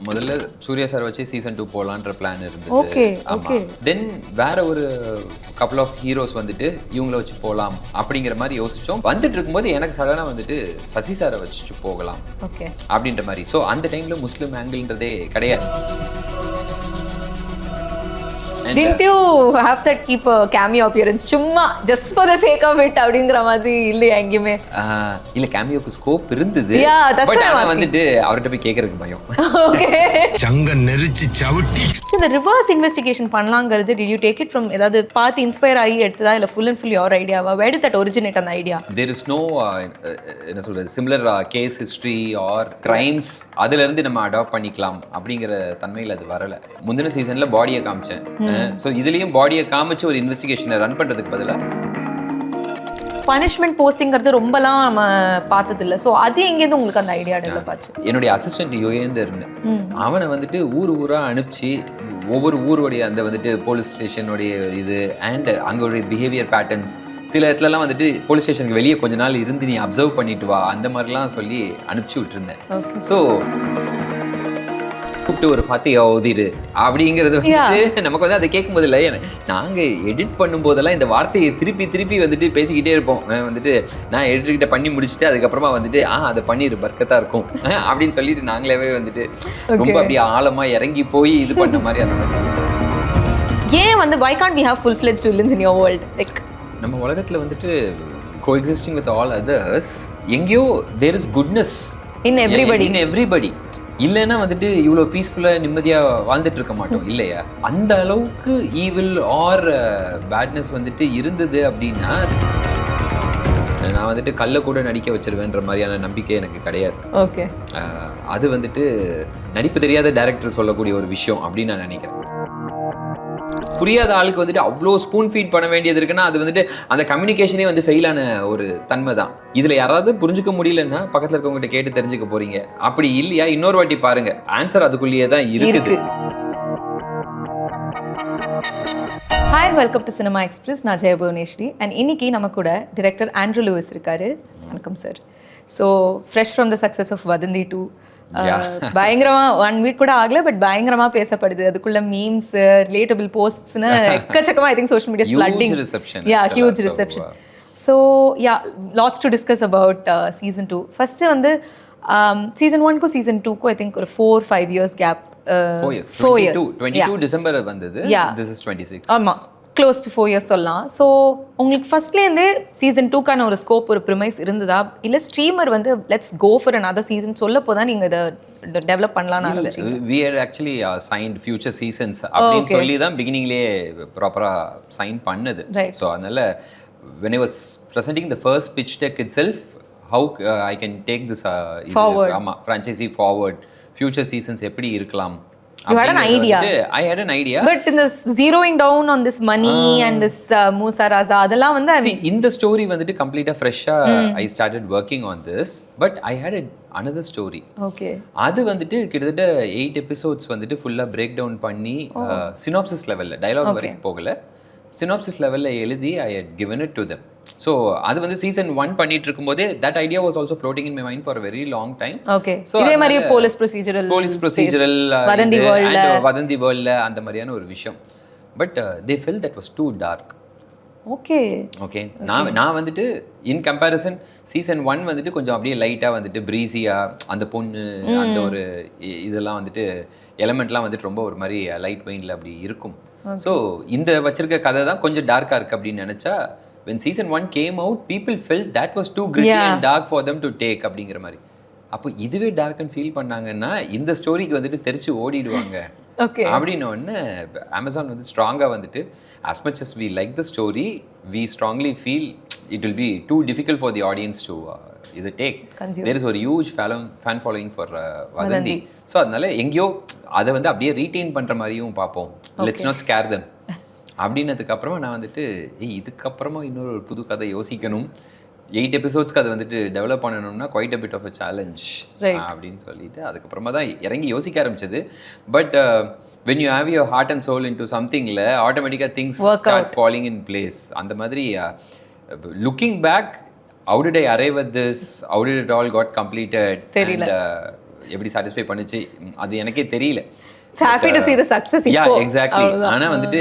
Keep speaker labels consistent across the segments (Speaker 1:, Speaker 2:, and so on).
Speaker 1: முதல்ல சூர்யா சார் வச்சு சீசன் 2 போலான்ற பிளான் இருந்தது.
Speaker 2: Okay okay.
Speaker 1: தென் வேற ஒரு கப்பல் ஆஃப் ஹீரோஸ் வந்துட்டு இவங்கள வச்சு போகலாம் அப்படிங்கிற மாதிரி யோசிச்சோம். வந்துட்டு இருக்கும்போது எனக்கு சடனாக வந்துட்டு சசி சாரை வச்சுட்டு போகலாம்
Speaker 2: ஓகே
Speaker 1: அப்படின்ற மாதிரி. ஸோ அந்த டைம்ல முஸ்லிம் ஆங்கிள்ன்றதே கிடையாது.
Speaker 2: Didn't you have that keep a cameo appearance சும்மா just for the sake of it அப்படிங்கற மாதிரி இல்லையா எங்கயுமே?
Speaker 1: இல்ல கேமியோக்கு ஸ்கோப் இருந்தது. பட் ஆனா வந்துட்டு அவர்கிட்ட போய் கேக்குறதுக்கு பயம்.
Speaker 2: ஓகே.
Speaker 3: சங்க நெரிச்சி சவுட்டி.
Speaker 2: So the reverse investigation பண்ணலாம்ங்கிறது did you take it from ஏதாவது பார்த்து இன்ஸ்பயர் ஆகி எடுத்ததா இல்ல full and full your idea? Where did that originate அந்த ஐடியா?
Speaker 1: There is no என்ன சொல்றது similar case history or crimes அதுல இருந்து நம்ம அடாப்ட் பண்ணிக்கலாம் அப்படிங்கிற தன்மையில் அது வரல. முந்தின சீசன்ல பாடியை காமிச்சேன். ஸோ இதுலேயும் பாடியை காமிச்சு ஒரு இன்வெஸ்டிகேஷனை ரன் பண்ணுறதுக்கு பதிலாக
Speaker 2: பனிஷ்மெண்ட் போஸ்டிங்கிறது ரொம்பலாம் நம்ம பார்த்தது இல்லை. ஸோ அது எங்கேருந்து உங்களுக்கு அந்த ஐடியா டெவலப் ஆச்சு?
Speaker 1: என்னுடைய அசிஸ்டன்ட் யோகேந்தர்னு அவனை வந்துட்டு ஊராக அனுப்பிச்சு ஒவ்வொரு ஊருடைய அந்த வந்துட்டு போலீஸ் ஸ்டேஷனுடைய இது அண்ட் அங்கோடைய பிஹேவியர் பேட்டர்ன்ஸ் சில இடத்துலலாம் வந்துட்டு போலீஸ் ஸ்டேஷனுக்கு வெளியே கொஞ்ச நாள் இருந்து நீ அப்சர்வ் பண்ணிட்டு வா அந்த மாதிரிலாம் சொல்லி அனுப்பிச்சி விட்டுருந்தேன். ஸோ கூப்பிட்டு ஒரு பாத்தியா ஓதிரு அப்படிங்கிறது வந்துட்டு நமக்கு வந்து அதை கேட்கும் போது இல்லை, நாங்கள் எடிட் பண்ணும்போதெல்லாம் இந்த வார்த்தையை திருப்பி திருப்பி வந்துட்டு பேசிக்கிட்டே இருப்போம். வந்துட்டு நான் எடிட்கிட்ட பண்ணி முடிச்சுட்டு அதுக்கப்புறமா வந்துட்டு அதை பண்ணிடு பர்க்கத்தாக இருக்கும் அப்படின்னு சொல்லிட்டு நாங்களே வந்துட்டு ரொம்ப அப்படியே ஆழமாக இறங்கி போய் இது பண்ண மாதிரி அந்த மாதிரி.
Speaker 2: ஏன் வந்து why can't we have full-fledged villains in your world? Like
Speaker 1: நம்ம உலகத்தில் வந்துட்டு coexisting with all others எங்கேயோ there is goodness
Speaker 2: in
Speaker 1: everybody. இல்லைன்னா வந்துட்டு இவ்வளோ பீஸ்ஃபுல்லாக நிம்மதியாக வாழ்ந்துட்டு இருக்க மாட்டோம் இல்லையா? அந்த அளவுக்கு ஈவில் ஆர் பேட்னஸ் வந்துட்டு இருந்தது அப்படின்னா நான் வந்துட்டு கல்லை கூட நடிக்க வச்சிருவேன்ற மாதிரியான நம்பிக்கை எனக்கு கிடையாது.
Speaker 2: ஓகே,
Speaker 1: அது வந்துட்டு நடிப்பு தெரியாத டைரக்டர் சொல்லக்கூடிய ஒரு விஷயம் அப்படின்னு நான் நினைக்கிறேன். புரியாத ஆளுக்கு வந்துட்டு அவ்வளோ ஸ்பூன் ஃபீட் பண்ண வேண்டியது இருக்குன்னா அது வந்துட்டு அந்த கம்யூனிகேஷனே வந்து ஃபெயிலான ஒரு தன்மை தான். இதில் யாராவது புரிஞ்சுக்க முடியலன்னா பக்கத்தில் இருக்கவங்ககிட்ட கேட்டு தெரிஞ்சுக்க போறீங்க. அப்படி இல்லையா இன்னொரு வாட்டி பாருங்க, ஆன்சர் அதுக்குள்ளேயே தான் இருக்குது.
Speaker 2: Hi and welcome to cinema express. நான் ஜெய புவனேஸ்வரி அண்ட் இன்னைக்கு நம்ம கூட டிரெக்டர் ஆண்ட்ரூ லூயிஸ் இருக்காரு. வணக்கம் sir. So fresh from the success of Vadhandhi 2 பயங்கரமா 1 வீக் கூட ஆகல, பட் பயங்கரமா பேசப்படுது. அதுக்குள்ள மீம்ஸ், ரிலேட்டபிள் போஸ்ட்ஸ்னு எக்கச்சக்கமா I think social media flooding. Huge reception. So lots to discuss about season 2. First வந்து சீசன் 1க்கும் சீசன் 2க்கும் ஐ திங்க் ஒரு 4-5 இயர்ஸ் கேப்.
Speaker 1: 4 years 22 டிசம்பர் வந்தது. This is 26.
Speaker 2: ஆமா, க்ளோஸ் டு 4 இயர்ஸ் சொல்லலாம். ஸோ உங்களுக்கு ஃபர்ஸ்ட்லேருந்தே சீசன் 2க்கான ஒரு scope, ஒரு premise இருந்ததா? இல்லை ஸ்ட்ரீமர் வந்து let's go for another season சொல்ல போதான் நீங்கள் இதை டெவலப் பண்ணலாம்னு ஆரம்பிச்சீங்க?
Speaker 1: We had actually signed future seasons அப்படின்னு சொல்லி தான் பிகினிங்லேயே ப்ராப்பராக சைன் பண்ணது. ஸோ அதனால when I was presenting the first pitch deck itself, how I can take this
Speaker 2: forward.
Speaker 1: franchisee forward, future seasons எப்படி இருக்கலாம்.
Speaker 2: You had an idea.
Speaker 1: I had an idea.
Speaker 2: But in this zeroing down on this money and this Moosa Raza, அதெல்லாம் வந்து
Speaker 1: see இந்த story வந்துட்டு கம்ப்ளீட்டா ஃப்ரெஷ்ஷா I started working on this, but I had another story.
Speaker 2: Okay.
Speaker 1: அது வந்துட்டு கிட்டத்தட்ட 8 episodes வந்துட்டு ஃபுல்லா பிரேக் டவுன் பண்ணி சினாப்சிஸ் லெவல்ல டயலாக் வரைக்கும் போகல, சினாப்சிஸ் லெவல்ல எழுதி I had given it to them. So அது வந்து சீசன் 1 பண்ணிட்டு இருக்கும்போதே that idea was also floating in my mind for a very long time.
Speaker 2: Okay. இதே மாதிரி போலீஸ் ப்ரொசீஜரல்
Speaker 1: வதந்தி வேர்ல்ட்ல அந்த மாதிரியான ஒரு விஷயம். But they felt that was too dark. Okay. நான் வந்துட்டு இன் கம்பேரிசன் சீசன் 1 வந்துட்டு கொஞ்சம் அப்படியே லைட்டா வந்துட்டு ப்ரீஸியா அந்த பொண்ணு அந்த ஒரு இதெல்லாம் வந்துட்டு எலிமெண்ட்லாம் வந்துட்டு ரொம்ப ஒரு மாதிரி லைட் வெயின்ல அப்படி இருக்கும். ஸோ இந்த வச்சிருக்க கதை தான் கொஞ்சம் டார்க்கா இருக்கு அப்படின்னு நினைச்சா when season 1 came out, people felt that was too gritty and dark for them to take அப்படிங்கிற மாதிரி. அப்போ இதுவே டார்க்னு ஃபீல் பண்ணாங்கன்னா இந்த ஸ்டோரிக்கு வந்துட்டு தெரிச்சு ஓடிடுவாங்க அப்படின்னு ஒன்று அமேசான் வந்து ஸ்ட்ராங்காக வந்துட்டு as much as we like the story, we strongly feel it will be too difficult for the audience to இது டேக். there is ஒரு huge fan following for வதந்தி. ஸோ அதனால எங்கேயோ அதை வந்து அப்படியே ரீட்டைன் பண்ணுற மாதிரியும் பார்ப்போம். let's not scare them அப்படின்னதுக்கு அப்புறமா நான் வந்துட்டு இதுக்கப்புறமா இன்னொரு புது கதை யோசிக்கணும், 8 எபிசோட்ஸ்க்கு அதை வந்துட்டு டெவலப் பண்ணணும்னா quite a bit of a challenge அப்படின்னு சொல்லிட்டு அதுக்கப்புறமா தான் இறங்கி யோசிக்க ஆரம்பிச்சது. But when you have your heart and soul into something automatically things start falling in place. அந்த மாதிரி looking back, how did I arrive at this, how did it all got completed, and எப்படி satisfy பண்ணுச்சு அது எனக்கே தெரியல.
Speaker 2: happy to see the success
Speaker 1: Yeah,
Speaker 2: இப்போ.
Speaker 1: exactly. ஆனா வந்துட்டு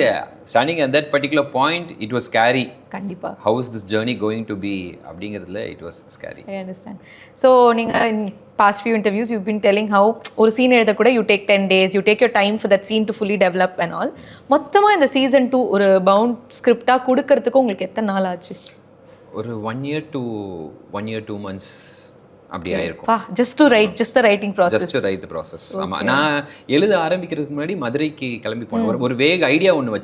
Speaker 1: standing at that particular point it was scary.
Speaker 2: கண்டிப்பா.
Speaker 1: How is this journey going to be அப்படிங்கிறதுல it was scary.
Speaker 2: I understand. So நீங்க in past few interviews you've been telling how ஒரு scene எழுத கூட you take 10 days, you take your time for that scene to fully develop and all. மொத்தமா இந்த season 2 ஒரு bound script-ஆ கொடுக்கிறதுக்கு உங்களுக்கு எத்தனை நாள் ஆச்சு?
Speaker 1: ஒரு 1 year to 2 months அப்படி ஆயிருக்கும்.
Speaker 2: Just to write, just the writing process.
Speaker 1: Just to write the process. ஆமா, நான் எழுத ஆரம்பிக்கிறதுக்கு முன்னாடி மதுரைக்கு கிளம்பி போனேன். ஒரு வேக ஐடியா ஒன்று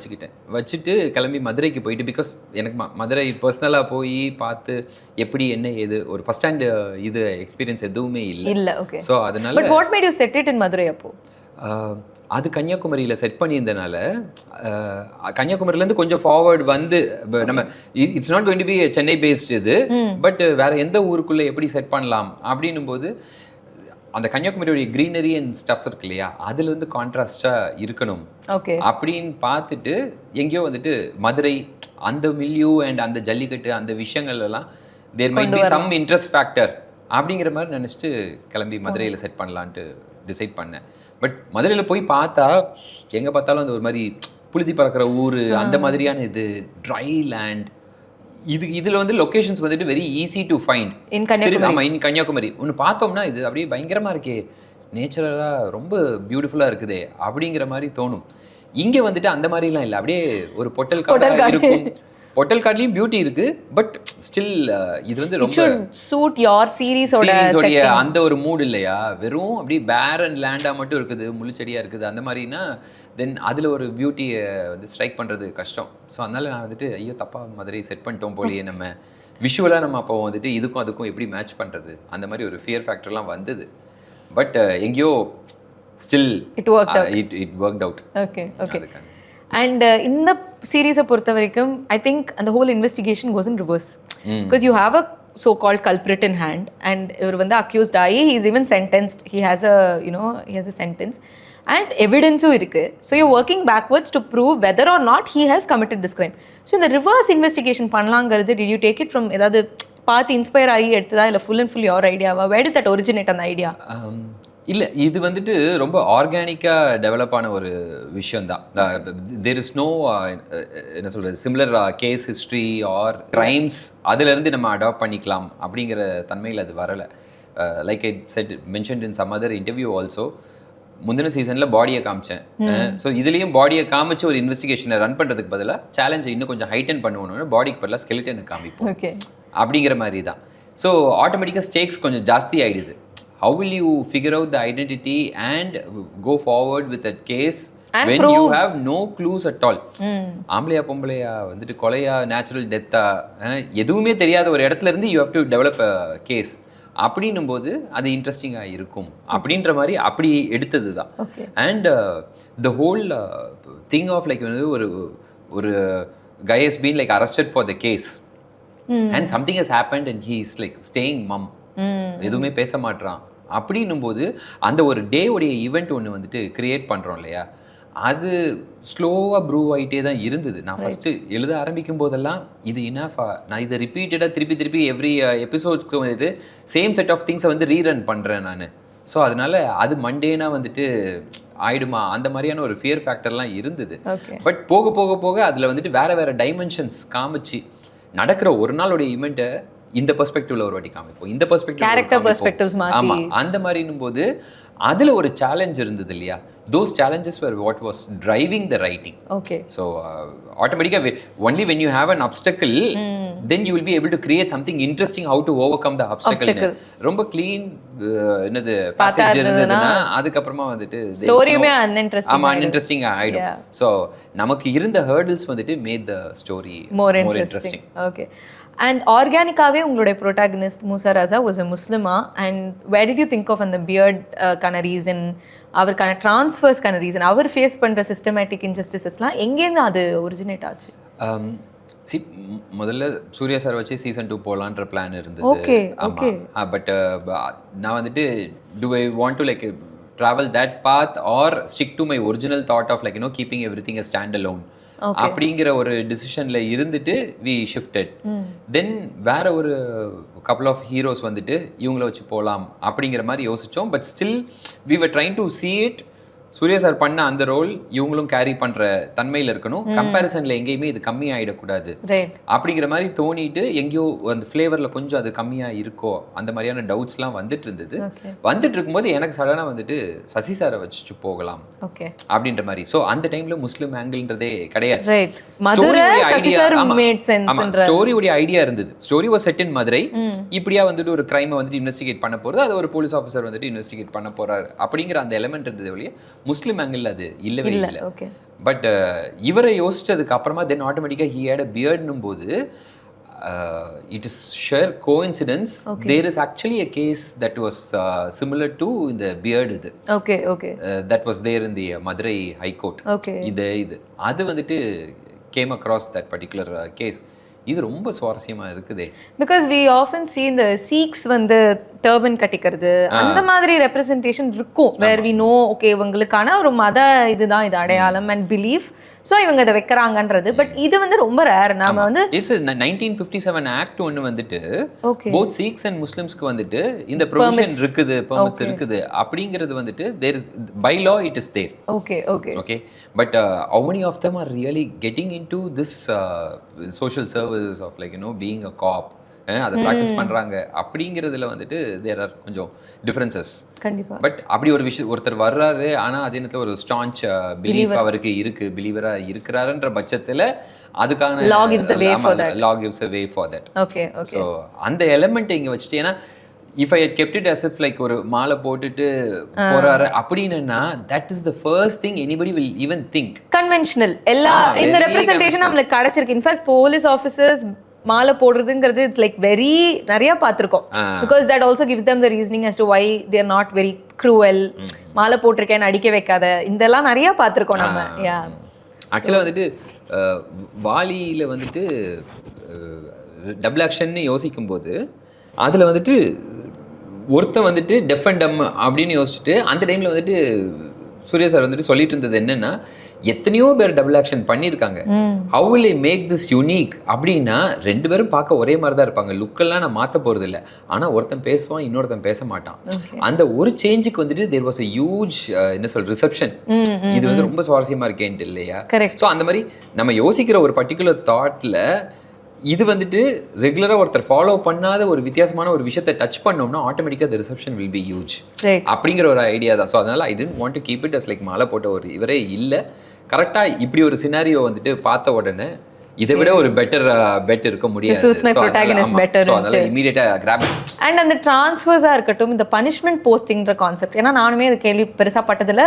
Speaker 1: வச்சுட்டு கிளம்பி மதுரைக்கு போயிட்டு, பிகாஸ் எனக்கு மதுரை பர்சனலாக போய் பார்த்து எப்படி என்ன ஏது ஒரு ஃபர்ஸ்ட் ஹேண்ட் இது எக்ஸ்பீரியன்ஸ் எதுவுமே இல்லை.
Speaker 2: ஓகே.
Speaker 1: ஸோ அதனால
Speaker 2: But what made you set it in Madurai அப்போ?
Speaker 1: அது கன்னியாகுமரியில் செட் பண்ணியிருந்தனால கன்னியாகுமரியிலேருந்து கொஞ்சம் ஃபார்வர்டு வந்து நம்ம it's not going to be Chennai based இது, பட் வேற எந்த ஊருக்குள்ளே எப்படி செட் பண்ணலாம் அப்படின்னும் போது அந்த கன்னியாகுமரியோடைய க்ரீனரி அண்ட் ஸ்டஃப் இருக்கு இல்லையா, அதுல வந்து கான்ட்ராஸ்டாக இருக்கணும் அப்படின்னு பார்த்துட்டு எங்கேயோ வந்துட்டு மதுரை அந்த மில்யூ அண்ட் அந்த ஜல்லிக்கட்டு அந்த விஷயங்கள் எல்லாம் there might be some interest factor அப்படிங்கிற மாதிரி நினச்சிட்டு கிளம்பி மதுரையில் செட் பண்ணலான்ட்டு டிசைட் பண்ணேன். பட் மதுரையில் போய் பார்த்தா எங்கே பார்த்தாலும் அந்த ஒரு மாதிரி புழுதி பறக்கிற ஊர், அந்த மாதிரியான இது ட்ரை லேண்ட். இதில் வந்து லொக்கேஷன்ஸ் வந்துட்டு வெரி ஈஸி டு ஃபைண்ட். ஆமாம், இன் கன்னியாகுமரி ஒன்று பார்த்தோம்னா இது அப்படியே பயங்கரமாக இருக்கே, நேச்சுரலாக ரொம்ப பியூட்டிஃபுல்லாக இருக்குதே அப்படிங்கிற மாதிரி தோணும். இங்கே வந்துட்டு அந்த மாதிரிலாம் இல்லை, அப்படியே ஒரு பொட்டல் காடாக இருக்கும். பொட்டல் கார்ட்லயும் பியூட்டி இருக்கு, பட் ஸ்டில் இது வந்து ரொம்ப
Speaker 2: சூட் யுவர் சீரிஸோட
Speaker 1: அந்த ஒரு மூட் இல்லையா, வெறும் அப்படியே பேரன் லேண்டா மட்டும் இருக்குது, முள்ளுச்செடியா இருக்குது அந்த மாதிரினா தென் அதுல ஒரு பியூட்டியை வந்து ஸ்ட்ரைக் பண்றது கஷ்டம். ஸோ அதனால நான் வந்துட்டு ஐயோ தப்பா மதுரை செட் பண்ணிட்டோம் போலியே, நம்ம விஷுவலாக நம்ம அப்போ வந்துட்டு இதுக்கும் அதுக்கும் எப்படி மேட்ச் பண்றது, அந்த மாதிரி ஒரு ஃபியர் ஃபேக்டர்லாம் வந்தது. பட் எங்கேயோ still it worked out.
Speaker 2: Okay okay. And இந்த சீரீஸை பொறுத்த வரைக்கும் ஐ திங்க் அந்த whole investigation goes in reverse, because you have a so called culprit in hand and இவர் வந்து accused ஆகி he is even sentenced, he has a sentence and evidence-உம் இருக்கு. so you're working backwards to prove whether or not he has committed this crime. so இந்த reverse investigation பண்ணலாங்கிறது did you take it from ஏதாவது பார்த்து inspire ஆகி எடுத்ததா இல்லை full and full your ஐடியாவா? where did that originate அந்த idea?
Speaker 1: இல்லை, இது வந்துட்டு ரொம்ப ஆர்கானிக்காக டெவலப் ஆன ஒரு விஷயந்தான். தேர் இஸ் நோ என்ன சொல்கிறது similar case history or crimes அதுலேருந்து நம்ம அடாப்ட் பண்ணிக்கலாம் அப்படிங்கிற தன்மையில் அது வரலை. Like I said mentioned in some other interview also, முந்தின சீசனில் பாடியை காமிச்சேன். ஸோ இதுலேயும் பாடியை காமிச்சு ஒரு இன்வெஸ்டிகேஷனை ரன் பண்ணுறதுக்கு பதிலாக சேலஞ்சை இன்னும் கொஞ்சம் ஹைட்டன் பண்ணுவோன்னு பாடிக்கு பதிலாக ஸ்கெலிட்டனை காமிப்போம் அப்படிங்கிற மாதிரி தான். ஸோ ஆட்டோமேட்டிக்காக ஸ்டேக்ஸ் கொஞ்சம் ஜாஸ்தி ஆகிடுது. How will you figure out the identity and go forward with that case and when prove. You have no clues at all. ஆம்பளையா பொம்பளையா வந்துட்டு கொலையா நேச்சுரல் டெத்தா எதுவுமே தெரியாத ஒரு இடத்துல இருந்து you have to develop a case அப்படின்னும் போது அது இன்ட்ரெஸ்டிங்காக இருக்கும் அப்படின்ற மாதிரி அப்படி எடுத்தது தான். And the whole thing of like ஒரு guy has been like arrested for the case and something has happened and he is like staying mum, எதுவுமே பேச மாட்றான் அப்படின்னும் போது அந்த ஒரு டேவுடைய ஈவெண்ட் ஒன்று வந்துட்டு கிரியேட் பண்ணுறோம் இல்லையா, அது ஸ்லோவாக ப்ரூவ் ஆகிட்டே தான் இருந்தது. நான் ஃபஸ்ட்டு எழுத ஆரம்பிக்கும் போதெல்லாம் இது இனஃபா, நான் இதை ரிப்பீட்டடாக திருப்பி எவ்ரி எபிசோட்ஸ்க்கு வந்துட்டு சேம் செட் ஆஃப் திங்ஸை வந்து ரீரன் பண்ணுறேன் நான். ஸோ அதனால அது மண்டேனாக வந்துட்டு ஆயிடுமா அந்த மாதிரியான ஒரு ஃபியர் ஃபேக்டர்லாம் இருந்தது. பட் போக போக போக அதில் வந்துட்டு வேறு டைமென்ஷன்ஸ் காமிச்சு நடக்கிற ஒரு நாளுடைய ஈவெண்ட்டை இந்த பெர்ஸ்பெக்டிவ்ல ஒரு வாட்டி காமிப்போம், இந்த பெர்ஸ்பெக்டிவ்ஸ் ஆமா அந்த மாதிரினும் போது அதுல ஒரு சேலஞ்ச் இருந்தது இல்லையா. those challenges were what was driving the writing.
Speaker 2: Okay.
Speaker 1: So automatically only when you have an obstacle then you will be able to create something interesting how to overcome the obstacle. ரொம்ப clean என்னது passage இருந்ததுன்னா அதுக்கு அப்புறமா வந்துட்டு
Speaker 2: ஸ்டோரியுமே uninteresting
Speaker 1: ஆமா uninteresting ஆயிடும். So நமக்கு இருந்த hurdles வந்துட்டு made the story
Speaker 2: more interesting. Okay. And organically உங்களுடைய protagonist Moosa Raza was a Muslima, and where did you think of அந்த beard kind of reason, அவருக்கான transfers kind of reason, அவர் face பண்ற systematic injusticesலாம் எங்கேருந்து அது originate ஆச்சு?
Speaker 1: முதல்ல சூர்யா சார் வச்சு சீசன் 2 போலான்ற பிளான் இருந்தது.
Speaker 2: Okay okay.
Speaker 1: பட் நான் வந்துட்டு do I want to like travel that path or stick to my original thought of like keeping everything a stand alone அப்படிங்கிற ஒரு டிசிஷன்ல இருந்துட்டு வி ஷிஃப்டட். தென் வேற ஒரு கப்புள் ஆஃப் ஹீரோஸ் வந்துட்டு இவங்கள வச்சு போகலாம் அப்படிங்கிற மாதிரி யோசிச்சோம். But still we were trying to see it. Surya sir பண்ண அந்த ரோல் இவங்களும் கேரி பண்ற தன்மையில் இருக்கணும், கம்பேரிசன்ல எங்கேயுமே இது கம்மி ஆயிடக்கூடாது அப்படிங்கிற மாதிரி தோணிட்டு எங்கேயோ அந்த ஃப்ளேவர்ல கொஞ்சம் அது கம்மியா இருக்கோ அந்த மாதிரியான டவுட்ஸ்லாம் வந்துட்டு இருந்தது. வந்துட்டு இருக்கும்போது எனக்கு சடனா வந்துட்டு சசி சாரை வச்சுட்டு போகலாம் அப்படின்ற மாதிரி. ஸோ அந்த டைம்ல முஸ்லிம் ஆங்கிள்ன்றதே கிடையாது. ஸ்டோரியோட ஐடியா இருந்தது. ஸ்டோரி வாஸ் செட் இன் மதுரை. இப்படியா வந்துட்டு ஒரு கிரைமை வந்துட்டு இன்வெஸ்டிகேட் பண்ண போறது, அது ஒரு போலீஸ் ஆஃபீஸர் வந்துட்டு இன்வெஸ்டிகேட் பண்ண போறாரு அப்படிங்கிற அந்த எலிமெண்ட் இருந்தது ஒழிய முஸ்லிம் ஆங்கிள் அது இல்லவே இல்லை. பட் இவரை யோசிச்சதுக்கு அப்புறமா தென் ஆட்டோமேட்டிக்கா ஹி ஹேட் அ பியர்ட்னும் போது it is sheer coincidence. There is actually a case that was similar to the beard இது that was there in the Madurai High Court. இது அது வந்துட்டு came across that particular case. இது ரொம்ப சுவாரஸ்யமா இருக்குதே.
Speaker 2: Because we often see இந்த Sikhs வந்து டர்பன் கட்டிக்கிறது அந்த மாதிரி ரெப்ரசன்டேஷன் இருக்கும், where we know okay இவங்களுக்கான ஒரு மத இதுதான் இது அடையாளம் and belief, ஸோ இவங்க இதை வைக்கிறாங்கன்றது. பட் இது வந்து ரொம்ப ரேர். நாம வந்து
Speaker 1: இட்ஸ் 1957 ஆக்ட் ஒன்று வந்துட்டு போத் சீக்ஸ் அண்ட் முஸ்லிம்ஸ்க்கு வந்துட்டு இந்த ப்ரொவிஷன் இருக்குது, பெர்மிட்ஸ் இருக்குது அப்படிங்கிறது வந்துட்டு there is by law it is there. Okay but how many of them are really getting into this social service of like you know being a cop, அதை practice பண்றாங்க அப்படிங்கிறதுல வந்துட்டு தேர் ஆர் கொஞ்சம் differences.
Speaker 2: கண்டிப்பா.
Speaker 1: But அப்படி ஒரு விஷயம் ஒருத்தர் வர்றாரு, ஆனா அதே நேரத்தில் ஒரு ஸ்டான்ச் பிலீஃப் அவருக்கு இருக்கு, பிலீவரா இருக்கிறாருன்ற பட்சத்துல அதுக்கான
Speaker 2: law gives a way for that.
Speaker 1: Okay. So அந்த எலிமெண்ட் இங்க வச்சுட்டு, ஏன்னா if I had kept it as if like ஒரு மாலை போட்டுட்டு போறாரு அப்படின்னா that is the first thing anybody will even think.
Speaker 2: Conventional எல்லா இந்த ரெப்ரசன்டேஷன் நம்மளுக்கு கிடைச்சிருக்கு. இன்ஃபேக்ட் போலீஸ் ஆஃபீஸர்ஸ் மாலை போடுறதுங்கிறது இட்ஸ் லைக் வெரி நிறைய பார்த்துருக்கோம். Because that also gives them the reasoning as to why they are not very cruel. மாலை போட்டிருக்கேன் அடிக்க வைக்காத, இதெல்லாம் நிறைய பார்த்துருக்கோம் நம்ம.
Speaker 1: ஆக்சுவலாக வந்துட்டு வாலியில் வந்துட்டு டபுள் ஆக்ஷன்னு யோசிக்கும் போது அதில் வந்துட்டு ஒருத்தன் வந்துட்டு டெஃப் அண்ட் டம் அப்படின்னு யோசிச்சுட்டு அந்த டைமில் வந்துட்டு சூர்யா சார் வந்துட்டு சொல்லிட்டு இருந்தது என்னன்னா, எத்தனையோ பேர் டபுள் ஆக்ஷன் பண்ணியிருக்காங்க, how will I make this unique அப்படின்னா ரெண்டு பேரும் பார்க்க ஒரே மாதிரி தான் இருப்பாங்க, லுக்கெல்லாம் நான் மாற்ற போகிறது இல்லை, ஆனால் ஒருத்தன் பேசுவான் இன்னொருத்தன் பேச மாட்டான். அந்த ஒரு சேஞ்சுக்கு வந்துட்டு தேர் வாஸ் அ ஹியூஜ் என்ன சொல் ரிசப்ஷன். இது வந்து ரொம்ப சுவாரஸ்யமாக இருக்கேன்ட்டு இல்லையா? ஸோ அந்த மாதிரி நம்ம யோசிக்கிற ஒரு பர்டிகுலர் தாட்டில் இது வந்துட்டு ரெகுலராக ஒருத்தர் ஃபாலோ பண்ணாத ஒரு வித்தியாசமான ஒரு விஷயத்தை டச் பண்ணோம்னா ஆட்டோமேட்டிக்காக the reception will be huge அப்படிங்கிற ஒரு ஐடியா தான். ஸோ அதனால I didn't want to keep it as like மாலை போட்ட ஒரு இவரே இல்லை. கரெக்டாக இப்படி ஒரு சினாரியோ வந்துட்டு பார்த்த உடனே இதை விட ஒரு பெட்டர் பெட் இருக்க முடியாது.
Speaker 2: அண்ட் அந்த டிரான்ஸ்ஃபர்ஸா இருக்கட்டும், இந்த பனிஷ்மெண்ட் போஸ்டிங்ன்ற கான்செப்ட், ஏன்னா நானுமே அது கேள்வி பெருசா பட்டதில்ல.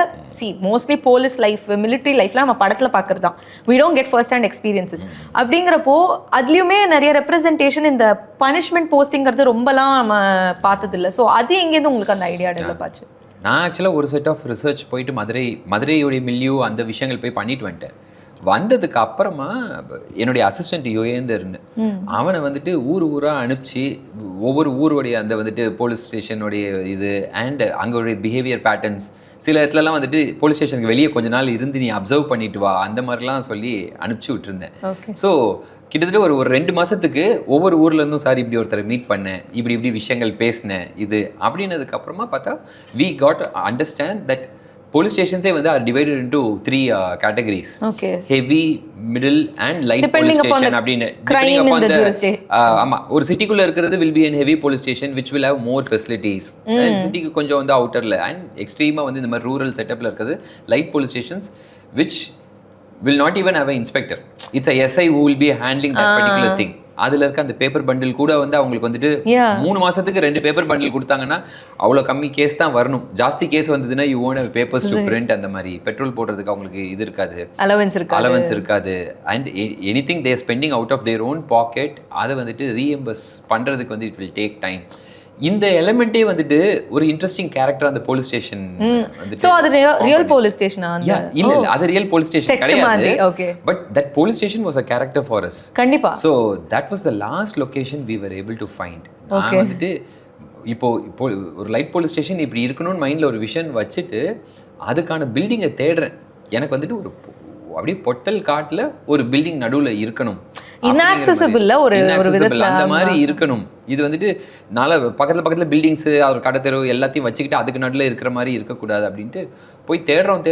Speaker 2: மோஸ்ட்லி போலீஸ் லைஃப், மிலிட்ரி லைஃப்ல நம்ம படத்துல பாக்குறது தான், we don't get first hand experiences. அப்படிங்கிறப்போ அதுலயுமே நிறைய ரெப்ரசன்டேஷன் இந்த பனிஷ்மெண்ட் போஸ்டிங்கிறது ரொம்பலாம் நம்ம பார்த்ததில்ல. ஸோ அது எங்கேருந்து உங்களுக்கு அந்த ஐடியா டெவலப் ஆச்சு?
Speaker 1: நான் ஆக்சுவலாக ஒரு செட் ஆஃப் ரிசர்ச் போயிட்டு மதுரையோடைய மில்லியூ அந்த விஷயங்கள் போய் பண்ணிட்டு வந்துட்டேன். வந்ததுக்கு அப்புறமா என்னுடைய அசிஸ்டன்ட் யோகேந்தர்னு அவனை வந்துட்டு ஊராக அனுப்பிச்சு ஒவ்வொரு ஊருடைய அந்த வந்துட்டு போலீஸ் ஸ்டேஷனுடைய இது அண்ட் அங்களுடைய பிஹேவியர் பேட்டர்ன்ஸ், சில இடத்துலலாம் வந்துட்டு போலீஸ் ஸ்டேஷனுக்கு வெளியே கொஞ்ச நாள் இருந்து நீ அப்சர்வ் பண்ணிட்டு வா அந்த மாதிரிலாம் சொல்லி அனுப்பிச்சி விட்டுருந்தேன். ஸோ கிட்டத்தட்ட ஒரு 2 மாதத்துக்கு ஒவ்வொரு ஊர்லேருந்தும் சார் இப்படி ஒருத்தரை மீட் பண்ணேன், இப்படி விஷயங்கள் பேசினேன் இது அப்படின்னதுக்கு அப்புறமா பார்த்தா we got understand that police stations வந்து are divided into 3 categories. Heavy, middle and light police station அப்படினு depending upon the ஆமா ஒரு சிட்டிக்குள்ள இருக்கிறது will be an heavy police station which will have more facilities. and சிட்டிக்கு கொஞ்சம் வந்து அவுட்டர்ல and எக்ஸ்ட்ரீமா வந்து இந்த மாதிரி ரூரல் செட்டப்ல இருக்குது light police stations which will not even have an inspector. It's a SI who will be handling that particular thing. அதில் இருக்க அந்த பேப்பர் பண்டில் கூட வந்து அவங்களுக்கு வந்துட்டு 3 மாதத்துக்கு 2 பேப்பர் பண்டில் கொடுத்தாங்கன்னா அவ்வளோ கம்மி கேஸ் தான் வரணும். ஜாஸ்தி கேஸ் வந்ததுன்னா you own papers to print, அந்த மாதிரி பெட்ரோல் போடுறதுக்கு அவங்களுக்கு இது இருக்காது, அலவன்ஸ் இருக்காது. And anything they spending out of their own pocket அதை வந்துட்டு ரீஎம்பர்ஸ் பண்ணுறதுக்கு வந்து இட் வில் டேக் டைம். இந்த எலிமெண்டே வந்துட்டு ஒரு இன்ட்ரெஸ்டிங் கேரக்டர் அந்த போலீஸ் ஸ்டேஷன் வந்து.
Speaker 2: சோ அது ரியல் போலீஸ் ஸ்டேஷனா?
Speaker 1: இல்ல அது ரியல் போலீஸ் ஸ்டேஷன் கிடையாது. But that police station was a character for us.
Speaker 2: கண்டிப்பா.
Speaker 1: so that was the last location we were able to find. நான் வந்துட்டு இப்போ ஒரு லைட் போலீஸ் ஸ்டேஷன் இப்படி இருக்கணும்னு மைண்ட்ல ஒரு விஷன் வச்சுட்டு அதுக்கான பில்டிங்கை தேடுறேன். எனக்கு வந்துட்டு ஒரு அப்படியே பொட்டல் காட்டில் ஒரு பில்டிங் நடுவில் இருக்கணும்,
Speaker 2: இன்ஆக்சசிபிள் ஒரு விதத்துல
Speaker 1: அந்த மாதிரி இருக்கணும். இது வந்துட்டு பக்கத்தில் பில்டிங்ஸு ஒரு கடத்தெரு எல்லாத்தையும் வச்சுக்கிட்டு அதுக்கு நடுவில் இருக்கிற மாதிரி இருக்கக்கூடாது அப்படின்ட்டு போய் தேடுறோம்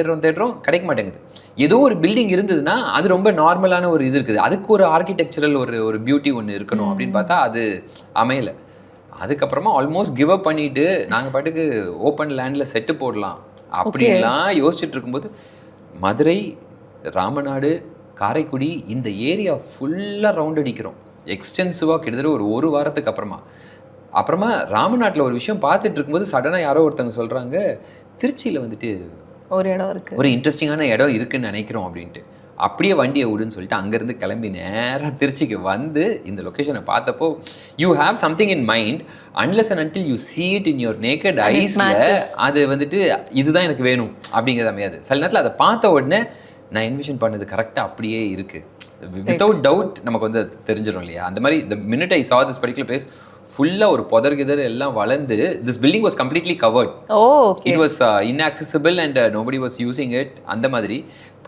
Speaker 1: கிடைக்க மாட்டேங்குது. ஏதோ ஒரு பில்டிங் இருந்ததுன்னா அது ரொம்ப நார்மலான ஒரு இது இருக்குது, அதுக்கு ஒரு ஆர்கிடெக்சரல் ஒரு பியூட்டி ஒன்று இருக்கணும் அப்படின்னு பார்த்தா அது அமையலை. அதுக்கப்புறமா ஆல்மோஸ்ட் கிவ் அப் பண்ணிட்டு நாங்கள் பாட்டுக்கு ஓப்பன் லேண்டில் செட்டு போடலாம் அப்படின்லாம் யோசிச்சுட்டு இருக்கும்போது மதுரை, ராமநாடு, காரைக்குடி இந்த ஏரியா ஃபுல்லாக ரவுண்ட் அடிக்கிறோம் எக்ஸ்டென்சிவாக கிட்டத்தட்ட ஒரு வாரத்துக்கு அப்புறமா ராமநாட்டில் ஒரு விஷயம் பார்த்துட்டு இருக்கும்போது சடனாக யாரோ ஒருத்தவங்க சொல்கிறாங்க திருச்சியில் வந்துட்டு
Speaker 2: ஒரு இடம் இருக்குது,
Speaker 1: ஒரு இன்ட்ரெஸ்டிங்கான இடம் இருக்குதுன்னு நினைக்கிறோம் அப்படின்ட்டு. அப்படியே வண்டியை விடுன்னு சொல்லிட்டு அங்கேருந்து கிளம்பி நேராக திருச்சிக்கு வந்து இந்த லொக்கேஷனை பார்த்தப்போ you have something in mind unless and until you see it in your naked ஐஸில் அது வந்துட்டு இதுதான் எனக்கு வேணும் அப்படிங்கிறது அமையாது. சில நேரத்தில் அதை பார்த்த உடனே நான் என்விஷன் பண்ணது கரெக்டாக அப்படியே இருக்குது, வித்தவுட் டவுட் நமக்கு வந்து தெரிஞ்சிடும் இல்லையா. அந்த மாதிரி the minute I saw this particular place ஃபுல்லாக ஒரு புதர்கிதர் எல்லாம் வளர்ந்து this building was completely covered. It was inaccessible and nobody was using it. அந்த மாதிரி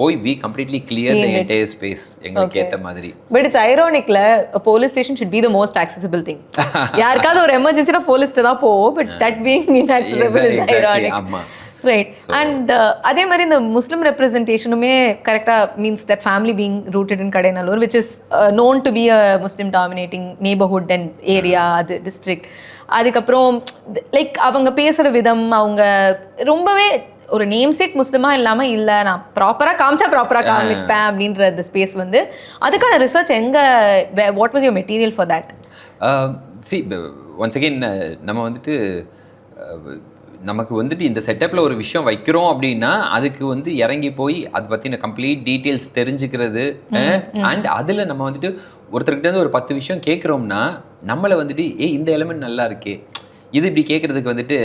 Speaker 1: போய் we completely clear the entire space எங்களுக்கு ஏற்ற மாதிரி.
Speaker 2: But it's ironicல a police station should be the most accessible thing. யாருக்காவது ஒரு எமர்ஜென்சினா போலீஸ்ட்ட தான் போவோம், but that being inaccessible is ironic.
Speaker 1: ஆமா.
Speaker 2: Right. And அதே மாதிரி இந்த முஸ்லிம் ரெப்ரசன்டேஷனுமே கரெக்டாக means that family being rooted in Kadainallur which is known to be a Muslim dominating neighborhood and area, அது டிஸ்ட்ரிக்ட். அதுக்கப்புறம் லைக் அவங்க பேசுகிற விதம், அவங்க ரொம்பவே ஒரு நேம்சேக் முஸ்லிமாக இல்லாமல் இல்லை நான் ப்ராப்பராக காமிப்பேன் அப்படின்ற அந்த ஸ்பேஸ் வந்து அதுக்கான ரிசர்ச் எங்கே, what was your material for that?
Speaker 1: see once again நம்ம வந்துட்டு நமக்கு வந்துட்டு இந்த செட்டப்பில் ஒரு விஷயம் வைக்கிறோம் அப்படின்னா அதுக்கு வந்து இறங்கி போய் அதை பற்றின கம்ப்ளீட் டீட்டெயில்ஸ் தெரிஞ்சுக்கிறது அண்ட் அதில் நம்ம வந்துட்டு ஒருத்தர்கிட்ட ஒரு 10 விஷயம் கேட்குறோம்னா நம்மளை வந்துட்டு இந்த எலிமெண்ட் நல்லா இருக்கே, இது இப்படி கேட்குறதுக்கு வந்துட்டு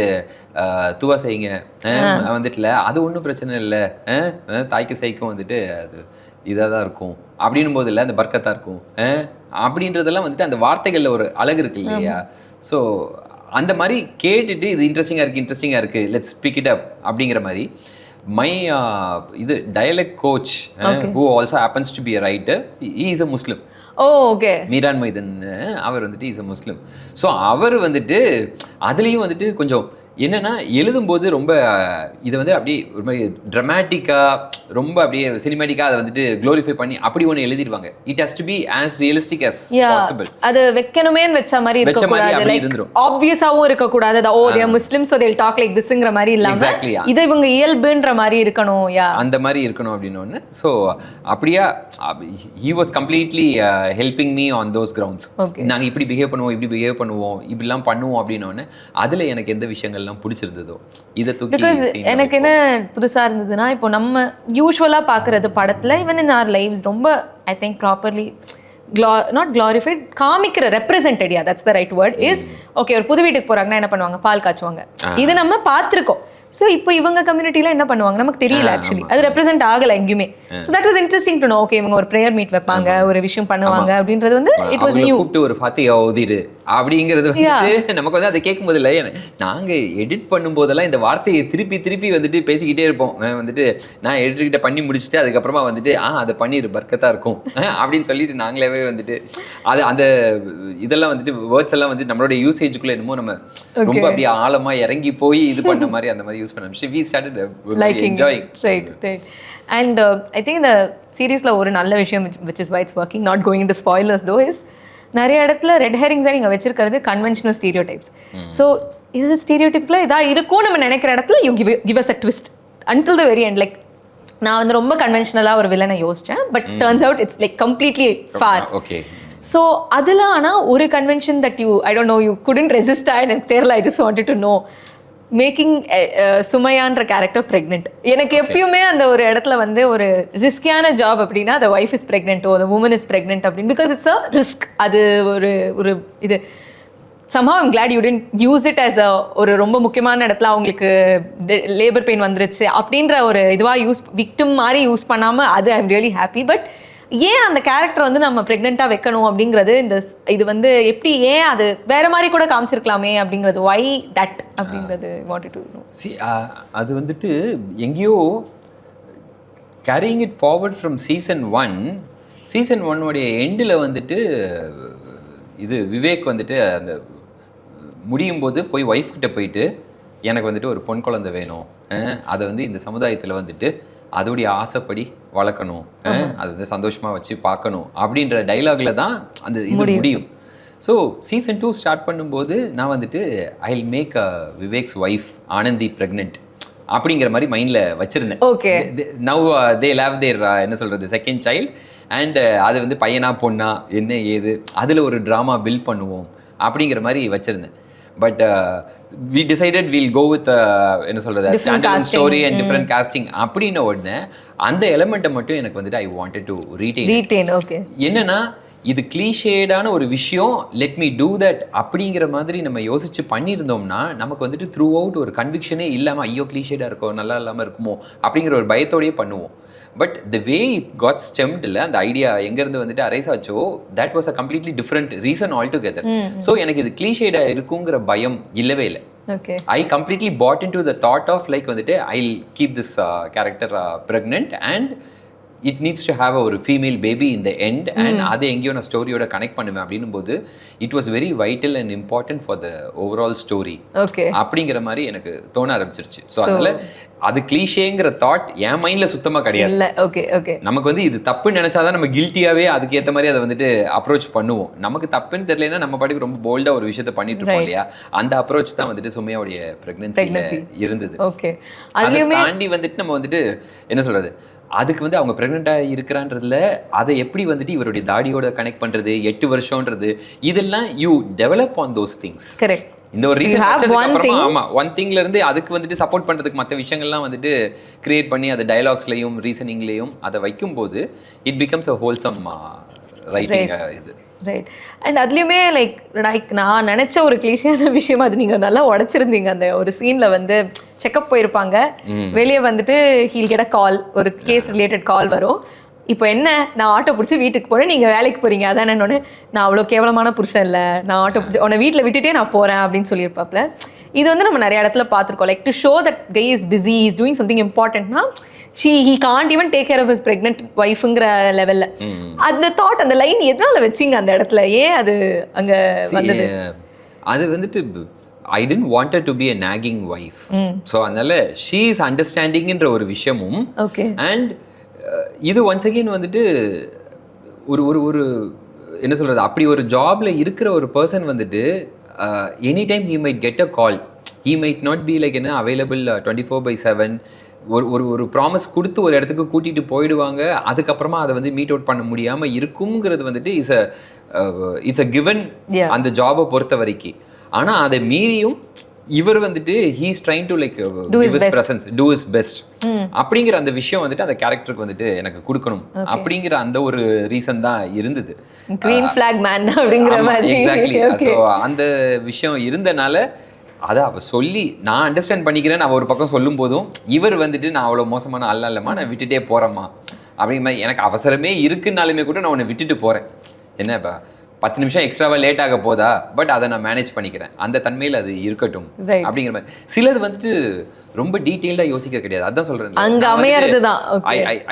Speaker 1: துவா செய்யுங்க வந்துட்டுல அது ஒன்றும் பிரச்சனை இல்லை, தாய்க்கு சைக்கும் வந்துட்டு அது இதாக தான் இருக்கும் அப்படின்னும் போது இல்லை அந்த பர்க்கத்தாக இருக்கும் அப்படின்றதெல்லாம் வந்துட்டு அந்த வார்த்தைகளில் ஒரு அழகு இருக்கு இல்லையா. ஸோ அந்த மாதிரி கேட்டுட்டு இது இன்ட்ரெஸ்டிங்காக இருக்குது லெட்ஸ் பிக் இட் அப் அப்படிங்கிற மாதிரி மை இது dialect coach who also happens to be a writer, he is a Muslim.
Speaker 2: Okay.
Speaker 1: Meeran Maidhan அவர் வந்துட்டு இஸ் அ முஸ்லிம். ஸோ அவர் வந்துட்டு அதுலேயும் வந்துட்டு கொஞ்சம் என்னென்னா எழுதும்போது ரொம்ப இதை வந்து அப்படியே ஒரு மாதிரி ட்ரமாட்டிக்காக ரொம்ப அப்படியே சினிமேட்டிக்காக அதை வந்துட்டு க்ளோரிஃபை பண்ணி அப்படி ஒன்று எழுதிடுவாங்க. It has to be as realistic as possible.
Speaker 2: அது வைக்கணுமேன்னு வச்ச மாதிரி இருக்கக்கூடாது, லைக் ஆப்வியஸாகவும் இருக்கக்கூடாது. Oh they are Muslim so they will talk like திஸ்ங்கிற மாதிரி இல்லாமல் இது இவங்க இயல்புன்ற மாதிரி இருக்கணும்,
Speaker 1: அந்த மாதிரி இருக்கணும் அப்படின்னு ஒன்று. ஸோ அப்படியா he was completely helping me on those grounds. நாங்கள் இப்படி பிஹேவ் பண்ணுவோம் இப்படிலாம் பண்ணுவோம் அப்படின்னு அதில் எனக்கு எந்த விஷயங்கள்லாம் பிடிச்சிருந்ததோ இதை தூக்கி.
Speaker 2: பிகாஸ் எனக்கு என்ன புதுசாக இருந்ததுன்னா இப்போ நம்ம யூஸ்வலாக பார்க்குறது படத்தில் ஈவன் இன் ஆர் லைவ்ஸ் ரொம்ப ஐ திங்க் ப்ராப்பர்லி நாட் க்ளாரிஃபைட் காமிக்கிற represented, that's the right word is okay. ஒரு புது வீட்டுக்கு போகிறாங்கன்னா என்ன பண்ணுவாங்க, பால் காய்ச்சுவாங்க, இது நம்ம பார்த்துருக்கோம். ஸோ இப்போ இவங்க கம்யூனிட்டியில் என்ன பண்ணுவாங்க நமக்கு தெரியல, ஆக்சுவலி அது ரெப்ரசென்ட் ஆகலை எங்கேயுமே. So that was interesting to know. Okay இவங்க ஒரு ப்ரேயர் மீட் வைப்பாங்க, ஒரு விஷயம் பண்ணுவாங்க அப்படின்றது வந்து இட் வாஸ் நியூ.
Speaker 1: கூப்பிட்டு ஒரு ஃபாத்தியா ஓதிரு அப்படிங்கிறது வந்து நமக்கு வந்து அதை கேட்கும் போது இல்லை, நாங்கள் எடிட் பண்ணும்போதெல்லாம் இந்த வார்த்தையை திருப்பி வந்துட்டு பேசிக்கிட்டே இருப்போம். வந்துட்டு நான் எடிட்டர்கிட்ட பண்ணி முடிச்சுட்டு அதுக்கப்புறமா வந்துட்டு அதை பண்ணிடு பர்க்கத்தாக இருக்கும் அப்படின்னு சொல்லிட்டு நாங்களே வந்துட்டு அது அந்த இதெல்லாம் வந்துட்டு வேர்ட்ஸ் எல்லாம் வந்து நம்மளோட யூசேஜுக்குள்ள என்னமோ நம்ம ரொம்ப அப்படியே ஆழமா இறங்கி போய் இது பண்ண மாதிரி அந்த மாதிரி யூஸ் பண்ண we started enjoying.
Speaker 2: Right. And I think இந்த சீரீஸ்ல ஒரு நல்ல விஷயம் which is why it's working, not going into spoilers though, is நிறைய இடத்துல ரெட் ஹெரிங்ஸாக நீங்கள் வச்சிருக்கிறது கன்வென்ஷனல் ஸ்டீரியோடைப்ஸ். ஸோ இது ஸ்டீரியோடைப்ல இதாக இருக்கும் நம்ம நினைக்கிற இடத்துல you give us a twist until the very end. Like நான் வந்து ரொம்ப கன்வென்ஷனலாக ஒரு வில்லனை யோசித்தேன், but turns out it's like completely far.
Speaker 1: Okay.
Speaker 2: So அதில் ஆனால் ஒரு convention that I don't know you couldn't resist எனக்கு தெரியல. I just wanted to know making சுமையான்ற கேரக்டர் ப்ரெக்னென்ட். எனக்கு எப்பயுமே அந்த ஒரு இடத்துல வந்து ஒரு ரிஸ்கியான ஜாப் அப்படின்னா the wife is pregnant or the woman is pregnant அப்படின்னு, பிகாஸ் இட்ஸ் அ ரிஸ்க். அது ஒரு இது somehow I'm glad you didn't use it as ஒரு ரொம்ப முக்கியமான இடத்துல அவங்களுக்கு லேபர் பெயின் வந்துருச்சு அப்படின்ற ஒரு இதுவாக விக்டிம் மாதிரி யூஸ் பண்ணாமல் அது I am really happy. But ஏன் அந்த கேரக்டர் வந்து நம்ம ப்ரெக்னெண்ட்டாக வைக்கணும் அப்படிங்கிறது இது வந்து எப்படி ஏன் அது வேற மாதிரி கூட காமிச்சிருக்கலாமே அப்படிங்கிறது why that அப்படிங்கிறது wanted to know.
Speaker 1: அது வந்துட்டு எங்கேயோ carrying it forward from season 1 உடைய எண்டில் வந்துட்டு இது விவேக் வந்துட்டு அந்த முடியும் போது போய் ஒய்ஃப் கிட்ட போயிட்டு எனக்கு வந்துட்டு ஒரு பொன் குழந்தை வேணும், அதை வந்து இந்த சமுதாயத்தில் வந்துட்டு அதோடைய ஆசைப்படி வளர்க்கணும், அது வந்து சந்தோஷமாக வச்சு பார்க்கணும் அப்படின்ற டைலாகில் தான் அந்த இது முடியும். ஸோ சீசன் 2 ஸ்டார்ட் பண்ணும்போது நான் வந்துட்டு I will make Vivek's wife Anandhi pregnant அப்படிங்கிற மாதிரி மைண்டில் வச்சுருந்தேன்.
Speaker 2: ஓகே,
Speaker 1: நவ் தே லேவ் தேர் என்ன சொல்கிறது செகண்ட் சைல்ட் அண்ட் அது வந்து பையனா பொண்ணா என்ன ஏது அதில் ஒரு ட்ராமா பில்ட் பண்ணுவோம் அப்படிங்கிற மாதிரி வச்சுருந்தேன். But we decided will go with என்ன சொல்கிறது standard story and different casting அப்படின்ன உடனே அந்த எலமெண்ட்டை மட்டும் எனக்கு வந்துட்டு I wanted to retain.
Speaker 2: Okay,
Speaker 1: என்னன்னா இது கிளீஷேடான ஒரு விஷயம், லெட் மீ டூ தட் அப்படிங்கிற மாதிரி நம்ம யோசிச்சு பண்ணியிருந்தோம்னா நமக்கு வந்துட்டு த்ரூ அவுட் ஒரு கன்விக்ஷனே இல்லாமல் ஐயோ கிளீஷேடாக இருக்கோ நல்லா இல்லாமல் இருக்குமோ அப்படிங்கிற ஒரு பயத்தோடையே பண்ணுவோம். But the way it got stemmed இல்லை அந்த ஐடியா எங்கேருந்து வந்துட்டு அரைஸ் ஆச்சோ that was a completely different reason all together. So எனக்கு இது கிளீஷேடாக இருக்குங்கிற பயம் இல்லவே இல்லை. I completely bought into the thought of like வந்துட்டு I'll keep this character pregnant and it needs to have a female baby in the end and அதை எங்கேயோ நான் ஸ்டோரியோட கனெக்ட் பண்ணுவேன் அப்படின்னும் போது it was very vital and important for the overall story அப்படிங்கிற மாதிரி எனக்கு தோண ஆரம்பிச்சிருச்சு. ஸோ அதனால அது கிளீஷேங்கிற தாட் என் மைண்ட்ல சுத்தமாக கிடையாது. நமக்கு வந்து இது தப்புன்னு நினைச்சாதான் நம்ம கில்ட்டியாவே அதுக்கேற்ற மாதிரி அதை வந்துட்டு அப்ரோச் பண்ணுவோம். நமக்கு தப்புன்னு தெரியலன்னா நம்ம பாட்டுக்கு ரொம்ப போல்டா ஒரு விஷயத்த பண்ணிட்டு இருப்போம் இல்லையா, அந்த அப்ரோச் தான் வந்துட்டு சுமையாவுடைய பிரெக்னன்சில இருந்தது. அதை தாண்டி வந்துட்டு நம்ம வந்துட்டு என்ன சொல்றது அதுக்கு வந்து அவங்க ப்ரெக்னெண்ட்டாக இருக்கிறான்றதுல அதை எப்படி வந்துட்டு இவருடைய தாடியோட கனெக்ட் பண்ணுறது 8 வருஷம்ன்றது இதெல்லாம் you develop on those things. இந்த ஒரு ரீசன் அப்புறமா ஆமாம் ஒன் திங்ல இருந்து அதுக்கு வந்துட்டு சப்போர்ட் பண்ணுறதுக்கு மற்ற விஷயங்கள்லாம் வந்துட்டு கிரியேட் பண்ணி அதை டயலாக்ஸ்லையும் ரீசனிங்லேயும் அதை வைக்கும்போது it becomes a wholesome writing இது.
Speaker 2: ரைட். அண்ட் அதுலேயுமே லைக் நான் நினச்ச ஒரு கிளீஷியான விஷயம் அது நீங்கள் நல்லா உடச்சிருந்தீங்க. அந்த ஒரு சீனில் வந்து செக்அப் போயிருப்பாங்க, வெளியே வந்துட்டு ஹீல் கெட் அ கால், ஒரு கேஸ் ரிலேட்டட் கால் வரும். இப்போ என்ன நான் ஆட்டோ பிடிச்சி வீட்டுக்கு போகிறேன், நீங்கள் வேலைக்கு போகிறீங்க, அதான் என்னொன்னு நான் அவ்வளோ கேவலமான புருஷன் இல்லை, நான் ஆட்டோ பிடிச்சி உன்னை வீட்டில் விட்டுட்டே நான் போகிறேன் அப்படின்னு சொல்லியிருப்பாப்ல. இது வந்து நம்ம நிறைய இடத்துல பார்த்துருக்கோம். Like to show that guy is busy, is doing something இம்பார்ட்டன்ட்னா he can't even take care of his pregnant wifeங்கிற லெவல்ல அந்த தாட் அந்த லைன் எதனால வச்சிங்க அந்த இடத்துல, ஏன் அது அங்க வந்தது?
Speaker 1: அது வந்துட்டு I didn't want her to be a nagging wife. So அதனால she is understandingன்ற ஒரு விஷயமும் and இது once again வந்துட்டு ஒரு ஒரு ஒரு என்ன சொல்றது அப்படி ஒரு ஜாப்ல இருக்கிற ஒரு பர்சன் வந்துட்டு any time he might get a call, he might not be like என்ன available 24/7. ஒரு ப்ராமிஸ் கொடுத்து ஒரு இடத்துக்கு கூட்டிகிட்டு போயிடுவாங்க, அதுக்கப்புறமா அதை வந்து மீட் அவுட் பண்ண முடியாமல் இருக்குங்கிறது வந்துட்டு இட்ஸ் அ கிவன் அந்த ஜாபை பொறுத்த வரைக்கும். ஆனால் அதை மீறியும் இவர் வந்துட்டு he's trying to like give his presence, do his best அப்படிங்கிற அந்த விஷயம் வந்துட்டு அந்த கேரக்டருக்கு வந்துட்டு எனக்கு கொடுக்கணும் அப்படிங்கிற அந்த ஒரு ரீசன் தான் இருந்தது.
Speaker 2: கிரீன் ஃபிளாக் மேன் அப்படிங்கிற மாதிரி.
Speaker 1: எக்ஸாக்ட்லி. ஸோ அந்த விஷயம் இருந்தனால அதை அவள் சொல்லி நான் அண்டர்ஸ்டாண்ட் பண்ணிக்கிறேன். அவள் ஒரு பக்கம் சொல்லும் போதும் இவர் வந்துட்டு நான் அவ்வளோ மோசமான ஆள் இல்லைம்மா, நான் விட்டுட்டே போகிறேம்மா அப்படிங்கிற மாதிரி எனக்கு அவசரமே இருக்குன்னாலுமே கூட நான் உன்னை விட்டுட்டு போகிறேன், என்ன இப்போ 10 நிமிஷம் எக்ஸ்ட்ராவாக லேட் ஆக போதா, பட் அதை நான் மேனேஜ் பண்ணிக்கிறேன், அந்த தன்மையில் அது இருக்கட்டும் அப்படிங்கிற மாதிரி. சிலது வந்துட்டு ரொம்ப டீட்டெயில்டாக யோசிக்க கிடையாது, அதுதான் சொல்கிறேன்.
Speaker 2: அங்கே அமையறது தான்.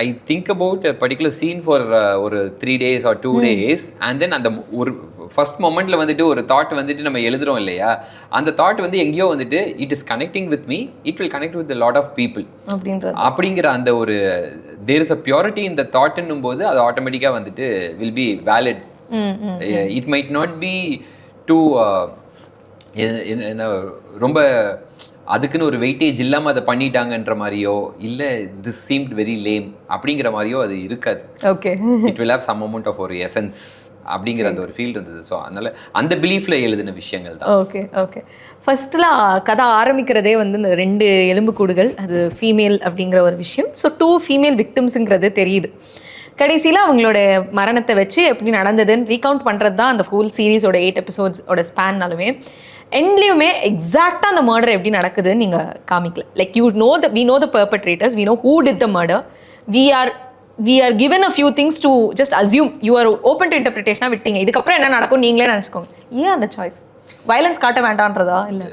Speaker 1: I think about particular scene for ஒரு 3 days or 2 days and then அந்த ஒரு ஃபர்ஸ்ட் மொமெண்ட்டில் வந்துட்டு ஒரு தாட் வந்துட்டு நம்ம எழுதுறோம் இல்லையா, அந்த தாட் வந்து எங்கேயோ வந்துட்டு it is connecting with me, it will connect with lot of people அப்படிங்கிற அந்த ஒரு தேர் இஸ் அ பியூரிட்டி இந்த தாட்ன்னும் போது அது ஆட்டோமேட்டிக்காக வந்துட்டு will be valid. It might not be too என்ன ரொம்ப அதுக்குன்னு ஒரு வெயிட்டேஜ் இல்லாமல் அதை பண்ணிட்டாங்கன்ற மாதிரியோ இல்லை திஸ் சீம்ட் வெரி லேம் அப்படிங்கிற மாதிரியோ அது இருக்காது. It will have some amount of ஒரு எசன்ஸ் அப்படிங்கிற அந்த ஒரு ஃபீல் இருந்தது. ஸோ அதனால அந்த பிலீஃப்ல எழுதின விஷயங்கள் தான்.
Speaker 2: ஓகே ஃபர்ஸ்ட்ல கதை ஆரம்பிக்கிறதே வந்து இந்த 2 எலும்புக்கூடுகள், அது ஃபீமேல் அப்படிங்கிற ஒரு விஷயம். ஸோ 2 ஃபீமேல் விக்டிம்ஸுங்கிறது தெரியுது. கடைசியில் அவங்களோட மரணத்தை வச்சு எப்படி நடந்ததுன்னு ரீகவுண்ட் பண்ணுறது தான் அந்த ஃபுல் சீரீஸோட 8 எபிசோட்ஸோட ஸ்பேன்னாலுமே எண்ட்லேயுமே எக்ஸாக்டாக அந்த மர்டர் எப்படி நடக்குதுன்னு நீங்கள் காமிக்கல. Like we know the perpetrators, we know who did the murder, we are given a few things to just assume, you are open to interpretation விட்டீங்க. இதுக்கப்புறம் என்ன நடக்கும் நீங்களே நினச்சிக்கோங்க. ஏன் அந்த சாய்ஸ்? வயலன்ஸ் காட்ட வேண்டான்றதா இல்லை?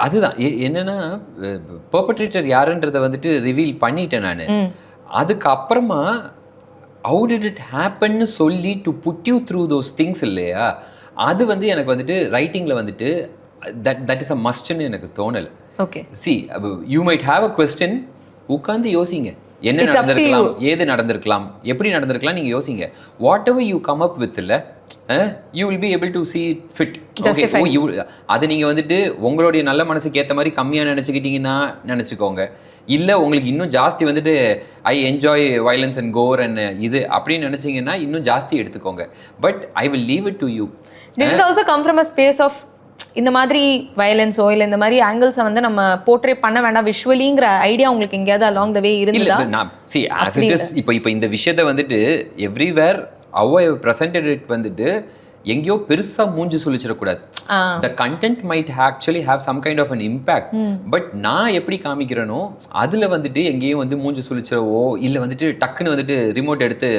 Speaker 1: அதுதான் என்னன்னா பெர்பெட்ரேட்டர் யாருன்றதை வந்துட்டு ரிவீல் பண்ணிட்டேன் நான். அதுக்கப்புறமா how did it happen சொல்லி to put you through those things இல்லையா, அது வந்து எனக்கு வந்துட்டு ரைட்டிங்கில் வந்துட்டு that is a must-ன்னு எனக்கு தோணலை.
Speaker 2: Okay
Speaker 1: see you might have a question, உட்காந்து யோசிங்க, என்ன நடந்திருக்கலாம், ஏது நடந்திருக்கலாம், எப்படி நடந்திருக்கலாம், நீங்கள் யோசிங்க. Whatever you come up with இல்லை, you will be able to see it fit. Okay, அதை நீங்கள் வந்துட்டு உங்களுடைய நல்ல மனசுக்கு ஏற்ற மாதிரி கம்மியாக நினச்சிக்கிட்டீங்கன்னா நினச்சிக்கோங்க. இல்லை உங்களுக்கு இன்னும் ஜாஸ்தி வந்துட்டு I enjoy violence and core and இது அப்படின்னு நினச்சிங்கன்னா இன்னும் ஜாஸ்தி எடுத்துக்கோங்க. But I will leave it to you.
Speaker 2: Did it also come from a space of இந்த மாதிரி வயலன்ஸோ இல்லை இந்த மாதிரி ஆங்கிள்ஸை வந்து நம்ம போர்ட்ரே பண்ண வேண்டாம் விஷுவலிங்கிற ஐடியா உங்களுக்கு எங்கேயாவது அலாங் த வே இருந்தா?
Speaker 1: இப்போ இந்த விஷயத்தை வந்துட்டு everywhere how I have presented it வந்துட்டு எங்கேயோ பெருசா மூஞ்சி சுழிச்சிடக்கூடாது. the content might actually have some kind of an impact. But நான் எப்படி காமிக்கிறேனோ அதுல வந்துட்டு எங்கேயும் வந்து மூஞ்சி சுழிச்சிடவோ இல்லை வந்துட்டு டக்குன்னு வந்துட்டு ரிமோட் எடுத்து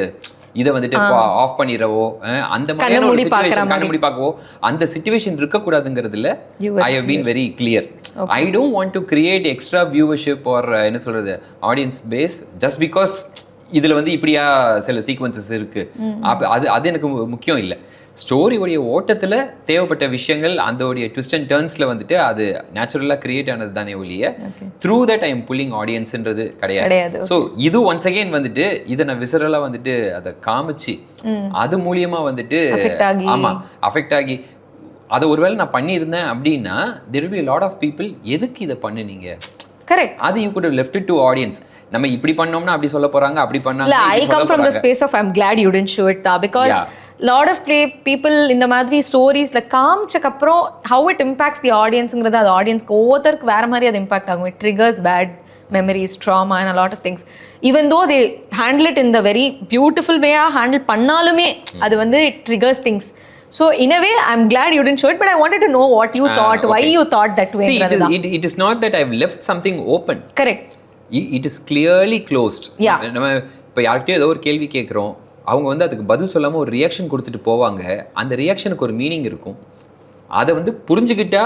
Speaker 1: இதை வந்துட்டு ஆஃப் பண்ணிடவோ அந்த மாதிரியான ஒரு சிச்சுவேஷன் கண்ணுமுடி பார்க்கவோ அந்த சிச்சுவேஷன் இருக்கக்கூடாதுங்கிறதுல I have been very clear. I don't want to create extra viewership or என்ன சொல்றது ஆடியன்ஸ் பேஸ் ஜஸ்ட் பிகாஸ் இதில் வந்து இப்படியா சில சீக்வன்சஸ் இருக்கு. அது எனக்கு முக்கியம் இல்லை. ஸ்டோரியோடைய ஓட்டத்தில் தேவைப்பட்ட விஷயங்கள் அதோடைய ட்விஸ்ட் அண்ட் டர்ன்ஸில் வந்துட்டு அது நேச்சுரலாக கிரியேட் ஆனது தானே ஒழிய through that I am pulling ஆடியன்ஸ்ன்றது கிடையாது. ஸோ இது ஒன்ஸ் அகெயின் வந்துட்டு இதை நான் விசரலாக வந்துட்டு அதை காமிச்சு அது மூலியமா வந்துட்டு ஆமாம் அஃபெக்ட் ஆகி அதை ஒருவேளை நான் பண்ணியிருந்தேன் அப்படின்னா there will be a lot of people எதுக்கு இதை பண்ணுனீங்க,
Speaker 2: கரெக்ட்,
Speaker 1: அது you could have left it to audience. நம்ம இப்படி பண்ணோம்னா அப்படி சொல்ல போறாங்க, அப்படி பண்ணாங்க.
Speaker 2: இல்ல, I come from the space of I'm glad you didn't show it tha, because lot of people இந்த மாதிரி ஸ்டோரிஸ்ல காமிச்சக்கு அப்புறம் how it impacts the audienceங்கிறது அது ஆடியன்ஸ்க்கு ஒவ்வொருத்தருக்கு வேற மாதிரி அது இம்பாக்ட் ஆகும். It triggers bad memories, trauma and a lot of things. Even though they handle it in the very beautiful way handle பண்ணாலுமே அது வந்து it triggers things. So in a way I'm glad you didn't show it, but I wanted to know what you thought, why you thought that way.
Speaker 1: See, it is not that I've left something open.
Speaker 2: Correct.
Speaker 1: It is clearly closed. நம்ம இப்போ யார்கிட்டயோ ஏதோ ஒரு கேள்வி கேட்குறோம், அவங்க வந்து அதுக்கு பதில் சொல்லாமல் ஒரு ரியாக்ஷன் கொடுத்துட்டு போவாங்க. அந்த ரியாக்ஷனுக்கு ஒரு மீனிங் இருக்கும். அதை வந்து புரிஞ்சுக்கிட்டா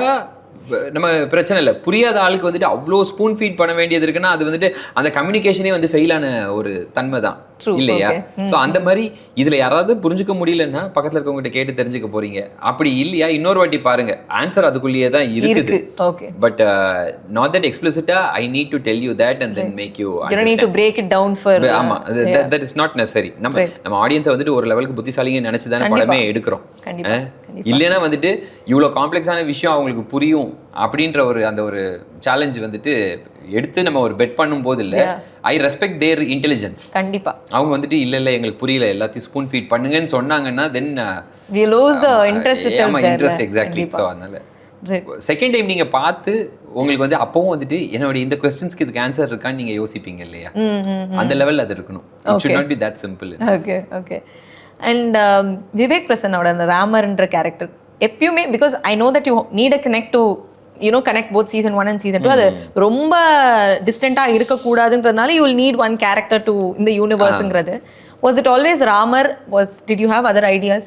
Speaker 1: நம்ம பிரச்சனை இல்லை. புரியாத ஆளுக்கு வந்துட்டு அவ்வளோ ஸ்பூன் ஃபீட் பண்ண வேண்டியது இருக்குன்னா அது வந்துட்டு அந்த கம்யூனிகேஷனே வந்து ஃபெயிலான ஒரு தன்மை தான் இல்லையா? ஸோ அந்த மாதிரி இதில் யாராவது புரிஞ்சுக்க முடியலன்னா பக்கத்தில் இருக்கவங்ககிட்ட கேட்டு தெரிஞ்சுக்க போறீங்க. அப்படி இல்லையா இன்னொரு வாட்டி பாருங்க, ஆன்சர் அதுக்குள்ளேயே தான் இருக்குது. பட் நாட் தட் எக்ஸ்பிளிசிட்டா I need to tell you that and then make you
Speaker 2: need to break it down for.
Speaker 1: ஆமா, தட் இஸ் நாட் நெசசரி. நம்ம ஆடியன்ஸை வந்துட்டு ஒரு லெவலுக்கு புத்திசாலிங்க நினைச்சு தானே படமே எடுக்கிறோம். இல்லைன்னா வந்துட்டு இவ்வளோ காம்ப்ளெக்ஸான விஷயம் அவங்களுக்கு புரியும் அப்படின்ற ஒரு அந்த ஒரு சேலஞ்ச் வந்துட்டு எடுத்து நம்ம ஒரு பெட் பண்ணும் போது இல்லை, ஐ ரெஸ்பெக்ட் தேர் இன்டெலிஜென்ஸ்.
Speaker 2: கண்டிப்பா
Speaker 1: அவங்க வந்துட்டு இல்லை எங்களுக்கு புரியல எல்லாத்தையும் ஸ்பூன் ஃபீட் பண்ணுங்கன்னு சொன்னாங்கன்னா தென்
Speaker 2: we lose the interest itself.
Speaker 1: ஆமா, இன்ட்ரெஸ்ட் எக்ஸாக்ட்லி. ஸோ அதனால செகண்ட் டைம் நீங்க பார்த்து உங்களுக்கு வந்து அப்பவும் வந்துட்டு என்னோட இந்த क्वेश्चंसக்கு இதுக்கு ஆன்சர் இருக்கான்னு நீங்க யோசிப்பீங்க இல்லையா? அந்த லெவல் அது இருக்கணும். It should not be that simple.
Speaker 2: Okay. And Vivek பிரசன்னோட அந்த ராமர்ன்ற கேரக்டர் எப்பயுமே, because I know that you need a connect to connect both season 1 and season 2. அது ரொம்ப டிஸ்டன்ட்டா இருக்க கூடாதுன்றதுனால you will need one character to in the universeங்கிறது. Was it always Ramar? Did you have other ideas?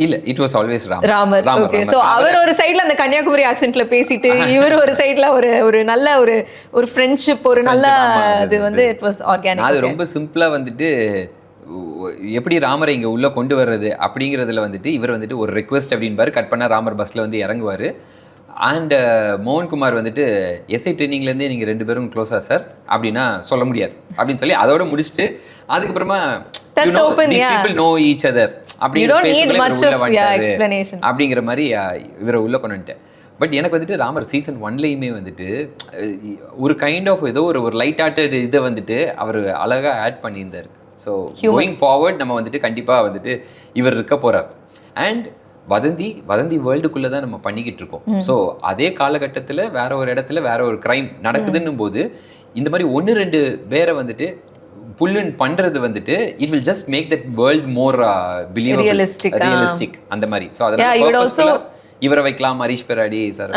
Speaker 1: இல்ல, it was always
Speaker 2: Ramar. Okay, so அவர் ஒரு சைடுல அந்த கன்னியாகுமரி ஆக்சென்ட்ல பேசிட்டு இவர் ஒரு சைடுல ஒரு நல்ல ஒரு ஃப்ரெண்ட்ஷிப், ஒரு நல்ல அது வந்து it was organic.
Speaker 1: அது ரொம்ப சிம்பிளா வந்துட்டு எப்படி ராமரை இங்கே உள்ளே கொண்டு வர்றது அப்படிங்கிறதுல வந்துட்டு இவர் வந்துட்டு ஒரு ரெக்வெஸ்ட் அப்படின்பாரு. கட் பண்ணால் ராமர் பஸ்ஸில் வந்து இறங்குவார். அண்ட் மோகன்குமார் வந்துட்டு எஸ்ஐ ட்ரைனிங்லேருந்தே நீங்கள் 2 பேரும் க்ளோஸா சார் அப்படின்னா சொல்ல முடியாது அப்படின்னு சொல்லி அதோட முடிச்சுட்டு அதுக்கப்புறமா people know each other அப்படிங்கிற மாதிரி இவரை உள்ள கொண்டு வந்துட்டேன். பட் எனக்கு வந்துட்டு ராமர் சீசன் 1லையுமே வந்துட்டு ஒரு கைண்ட் ஆஃப் ஏதோ ஒரு லைட் ஹார்ட்டட் இதை வந்துட்டு அவர் அழகாக ஆட் பண்ணியிருந்தார். ஸோ கோயிங் ஃபார்வர்ட் நம்ம வந்துட்டு கண்டிப்பாக வந்துட்டு இவர் இருக்க போகிறார். அண்ட் வதந்தி வேர்ல்டுக்குள்ளே தான் நம்ம பண்ணிக்கிட்டு இருக்கோம். ஸோ அதே காலகட்டத்தில் வேற ஒரு இடத்துல வேற ஒரு கிரைம் நடக்குதுன்னும் போது இந்த மாதிரி 1-2 பேரை வந்துட்டு புல்லுன் பண்றது வந்துட்டு it will just make that world more believable, realistic அந்த மாதிரி. ஸோ அதனால இவரை வைக்கலாம், ஹரிஷ் பெராடி சார்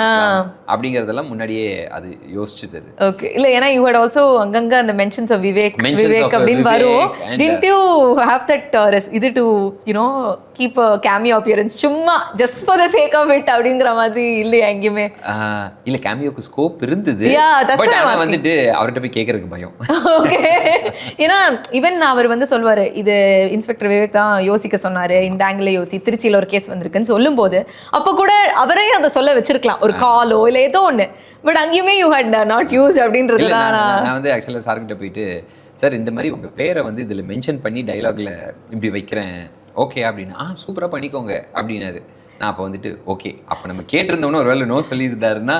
Speaker 1: அப்படிங்கறதெல்லாம் முன்னாடியே அது யோசிச்சது.
Speaker 2: ஓகே, இல்ல ஏன்னா யூ ஹட் ஆல்சோ அங்கங்க அந்த மென்ஷன்ஸ் ஆஃப் விவேக் அப்படின்னு வரும். டிட் யூ ஹேவ் தட் இது to keep a cameo appearance சும்மா just for the sake of it அப்படிங்கற மாதிரி இல்லையா எங்கயுமே?
Speaker 1: இல்ல, கேமியோக்கு ஸ்கோப் இருந்தது. பட் ஆனா வந்துட்டு அவர்கிட்ட போய் கேக்குறதுக்கு பயம்.
Speaker 2: ஓகே, ஏன்னா ஈவன் அவர் வந்து சொல்வாரு இது இன்ஸ்பெக்டர் விவேக் தான் யோசிக்க சொன்னாரு, இந்த ஆங்கிள் யோசி, திருச்சியில ஒரு கேஸ் வந்திருக்குன்னு சொல்லும் போது அப்ப கூட அவரே அதை சொல்ல வச்சிருக்கலாம், ஒரு காலோ இல்ல ஏதோ ஒண்ணு. பட் அங்கேயுமே யூ ஹட் நாட் யூஸ்ட் அப்படின்றது
Speaker 1: நான் வந்து ஆக்சுவலா சார்கிட்ட போயிட்டு சார் இந்த மாதிரி உங்க பேரை வந்து இதுல மென்ஷன் பண்ணி டைலாக்ல இப்படி வைக்கிறேன் ஓகே அப்படின்னு சூப்பரா பண்ணிக்கோங்க அப்படின்னாரு. நான் அப்போ வந்துட்டு ஓகே அப்போ நம்ம கேட்டிருந்தோம்னா ஒரு வேளை நோ சொல்லியிருந்தாருன்னா,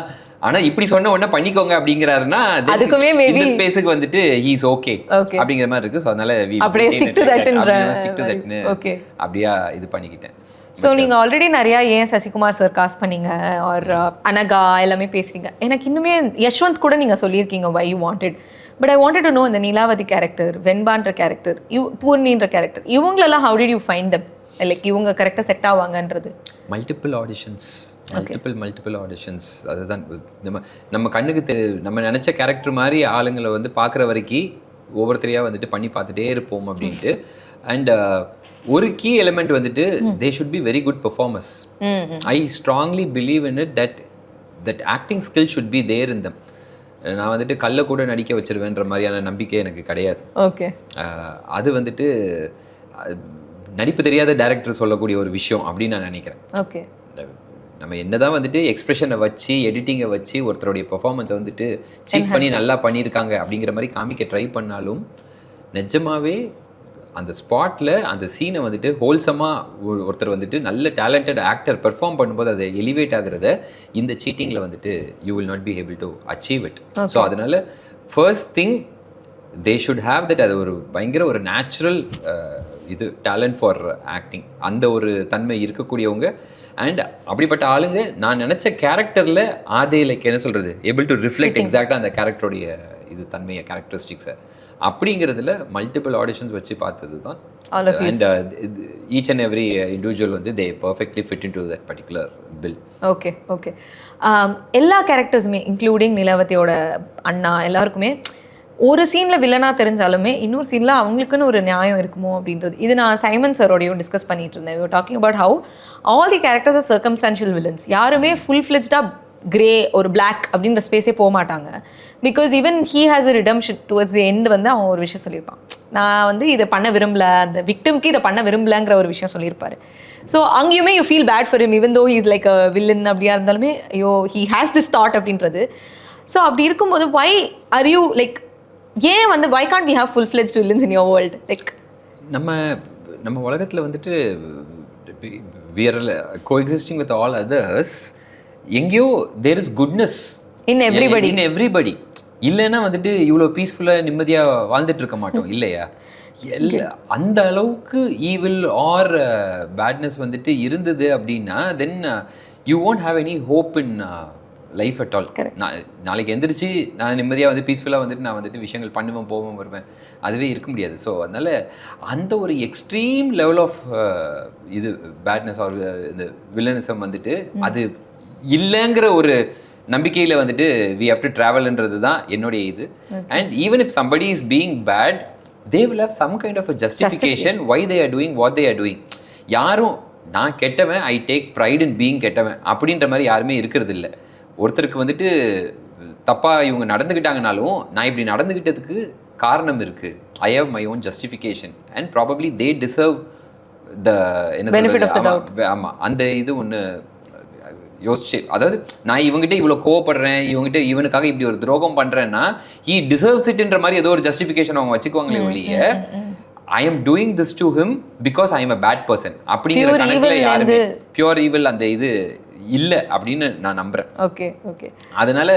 Speaker 1: ஆனா இப்படி சொன்ன உடனே பண்ணிக்கோங்க அப்படிங்கிறாருன்னா
Speaker 2: அதுக்குமே மேபி
Speaker 1: இந்த ஸ்பேஸுக்கு வந்துட்டு ஹீஸ் ஓகே அப்படிங்கிற மாதிரி இருக்கு. ஸோ அதனால
Speaker 2: அப்படியே ஸ்டிக் டு
Speaker 1: தட்னு
Speaker 2: ஓகே
Speaker 1: அப்படியா இது பண்ணிக்கிட்டேன்.
Speaker 2: ஸோ நீங்கள் ஆல்ரெடி நிறையா ஏன் சசிகுமார் சார் காஸ்ட் பண்ணீங்க ஆர் அனகா எல்லாமே பேசுறீங்க. எனக்கு இன்னுமே யஷ்வந்த் கூட நீங்கள் சொல்லியிருக்கீங்க why you wanted. But I wanted to know இந்த நிலாவதி கேரக்டர், வெண்பான்ற கேரக்டர், பூர்ணின்ற கேரக்டர், இவங்களெல்லாம் how did you find them? Like இவங்க கரெக்டாக செட் ஆவாங்கன்றது.
Speaker 1: மல்டிபிள் ஆடிஷன்ஸ் அதுதான் நம்ம கண்ணுக்கு நம்ம நினச்ச கேரக்டர் மாதிரி ஆளுங்களை வந்து பார்க்குற வரைக்கும் ஒவ்வொருத்தரையாக வந்துட்டு பண்ணி பார்த்துட்டே இருப்போம் அப்படின்ட்டு. அண்ட் ஒரு கீ எலிமெண்ட் வந்துட்டு they should be very good performers. I strongly believe in it that acting skill should be there in them. நான் வந்துட்டு கல்லை கூட நடிக்க வச்சிருவேன்ற மாதிரியான நம்பிக்கை எனக்கு கிடையாது.
Speaker 2: ஓகே,
Speaker 1: அது வந்துட்டு நடிப்பு தெரியாத டைரக்டர் சொல்லக்கூடிய ஒரு விஷயம் அப்படின்னு நான் நினைக்கிறேன்.
Speaker 2: ஓகே,
Speaker 1: நம்ம என்னதான் வந்துட்டு எக்ஸ்பிரஷனை வச்சு எடிட்டிங்கை வச்சு ஒருத்தருடைய பெர்ஃபார்மன்ஸை வந்துட்டு சீட் பண்ணி நல்லா பண்ணியிருக்காங்க அப்படிங்கிற மாதிரி காமிக்க ட்ரை பண்ணாலும் நிஜமாவே அந்த ஸ்பாட்டில் அந்த சீனை வந்துட்டு ஹோல்சமாக ஒருத்தர் வந்துட்டு நல்ல டேலண்டட் ஆக்டர் பெர்ஃபார்ம் பண்ணும்போது அதை எலிவேட் ஆகுறத இந்த சீட்டிங்கில் வந்துட்டு you will not be able to achieve it. So அதனால first thing they should have that. அது ஒரு பயங்கர ஒரு நேச்சுரல் இது டேலண்ட் ஃபார் ஆக்டிங், அந்த ஒரு தன்மை இருக்கக்கூடியவங்க. அண்ட் அப்படிப்பட்ட ஆளுங்க நான் நினச்ச கேரக்டரில் ஆதே லைக் என்ன சொல்கிறது ஏபிள் டு ரிஃப்ளெக்ட் எக்ஸாக்டாக அந்த கேரக்டருடைய இது தன்மையை கேரக்டரிஸ்டிக்ஸை அப்படிங்கிறதுல மல்டிபிள் ஆடிஷன்ஸ் வச்சு பார்த்தது தான். And each and every individual வந்து they perfectly fit in to that particular bill.
Speaker 2: Okay okay. எல்லா கேரக்டர்ஸுமே இன்க்ளூடிங் நிலவதியோட அண்ணா எல்லாருக்குமே ஒரு சீனில் வில்லனாக தெரிஞ்சாலுமே இன்னொரு சீனில் அவங்களுக்குன்னு ஒரு நியாயம் இருக்குமோ அப்படின்றது. இது நான் சைமன் சாரோடையும் டிஸ்கஸ் பண்ணிட்டு இருந்தேன். We talking about how all the characters are circumstantial villains. யாருமே ஃபுல் ஃப்ளெஜ்டாக கிரே ஒரு பிளாக் அப்படின்ற ஸ்பேஸே போக மாட்டாங்க. Because even he has a redemption towards the end வந்து அவன் ஒரு விஷயம் சொல்லியிருப்பான், நான் வந்து இதை பண்ண விரும்பல, அந்த விக்டிம்க்கு இதை பண்ண விரும்பலங்கிற ஒரு விஷயம் சொல்லியிருப்பாரு. ஸோ அங்கேயுமே you feel bad for him even though he is like a villain அப்படியா இருந்தாலுமே ஐயோ ஹீ ஹேஸ் திஸ் தாட் அப்படின்றது. ஸோ அப்படி இருக்கும்போது வை ஆர் யூ லைக் ஏன் வந்து why can't we have full-fledged villains in your world? Like
Speaker 1: நம்ம உலகத்தில் வந்துட்டு we are coexisting with all others. எங்கேயோ there is goodness
Speaker 2: in
Speaker 1: everybody. இல்லைன்னா வந்துட்டு இவ்வளோ பீஸ்ஃபுல்லாக நிம்மதியாக வாழ்ந்துட்டு இருக்க மாட்டோம் இல்லையா? அந்த அளவுக்கு ஈவில் ஆர் பேட்னஸ் வந்துட்டு இருந்தது அப்படின்னா then you won't have any hope in life at all. நாளைக்கு எந்திரிச்சு நான் நிம்மதியாக வந்து பீஸ்ஃபுல்லாக வந்துட்டு நான் வந்துட்டு விஷயங்கள் பண்ணுவேன் போவேன் வருவேன் அதுவே இருக்க முடியாது. ஸோ அதனால் அந்த ஒரு எக்ஸ்ட்ரீம் லெவல் ஆஃப் இது பேட்னஸ் ஆர் இந்த வில்லனிசம் வந்துட்டு அது இல்லைங்கிற ஒரு நம்பிக்கையில் வந்துட்டு வி ஹேவ் டு ட்ராவல்ன்றது தான் என்னுடைய இது. And even if somebody is being bad they will have some kind of a justification why they are doing what they are doing. யாரும் நான் கெட்டவன் I take pride in being கெட்டவன் அப்படின்ற மாதிரி யாருமே இருக்கிறது இல்லை. ஒருத்தருக்கு வந்துட்டு தப்பாக இவங்க நடந்துக்கிட்டாங்கனாலும் நான் இப்படி நடந்துக்கிட்டதுக்கு காரணம் இருக்குது, I have my own justification and probably they deserve த என்ன. ஆமாம், அந்த இது ஒன்று யோசிச்சு, அதாவது நான் இவங்ககிட்ட இவ்வளோ கோவப்படுறேன், இவனுக்காக இப்படி ஒரு துரோகம் பண்ணுறேன்னா ஹீ டிசர்வ்ஸ் இட்ன்ற மாதிரி ஏதோ ஒரு ஜஸ்டிஃபிகேஷன் அவங்க வச்சுக்குவாங்களே ஒழிய I am doing this to him because I am a bad person அப்படிங்கிற கணக்கில் யாருமே பியூர் ஈவில் அந்த இது இல்லை அப்படின்னு நான் நம்புறேன்.
Speaker 2: Okay okay.
Speaker 1: அதனால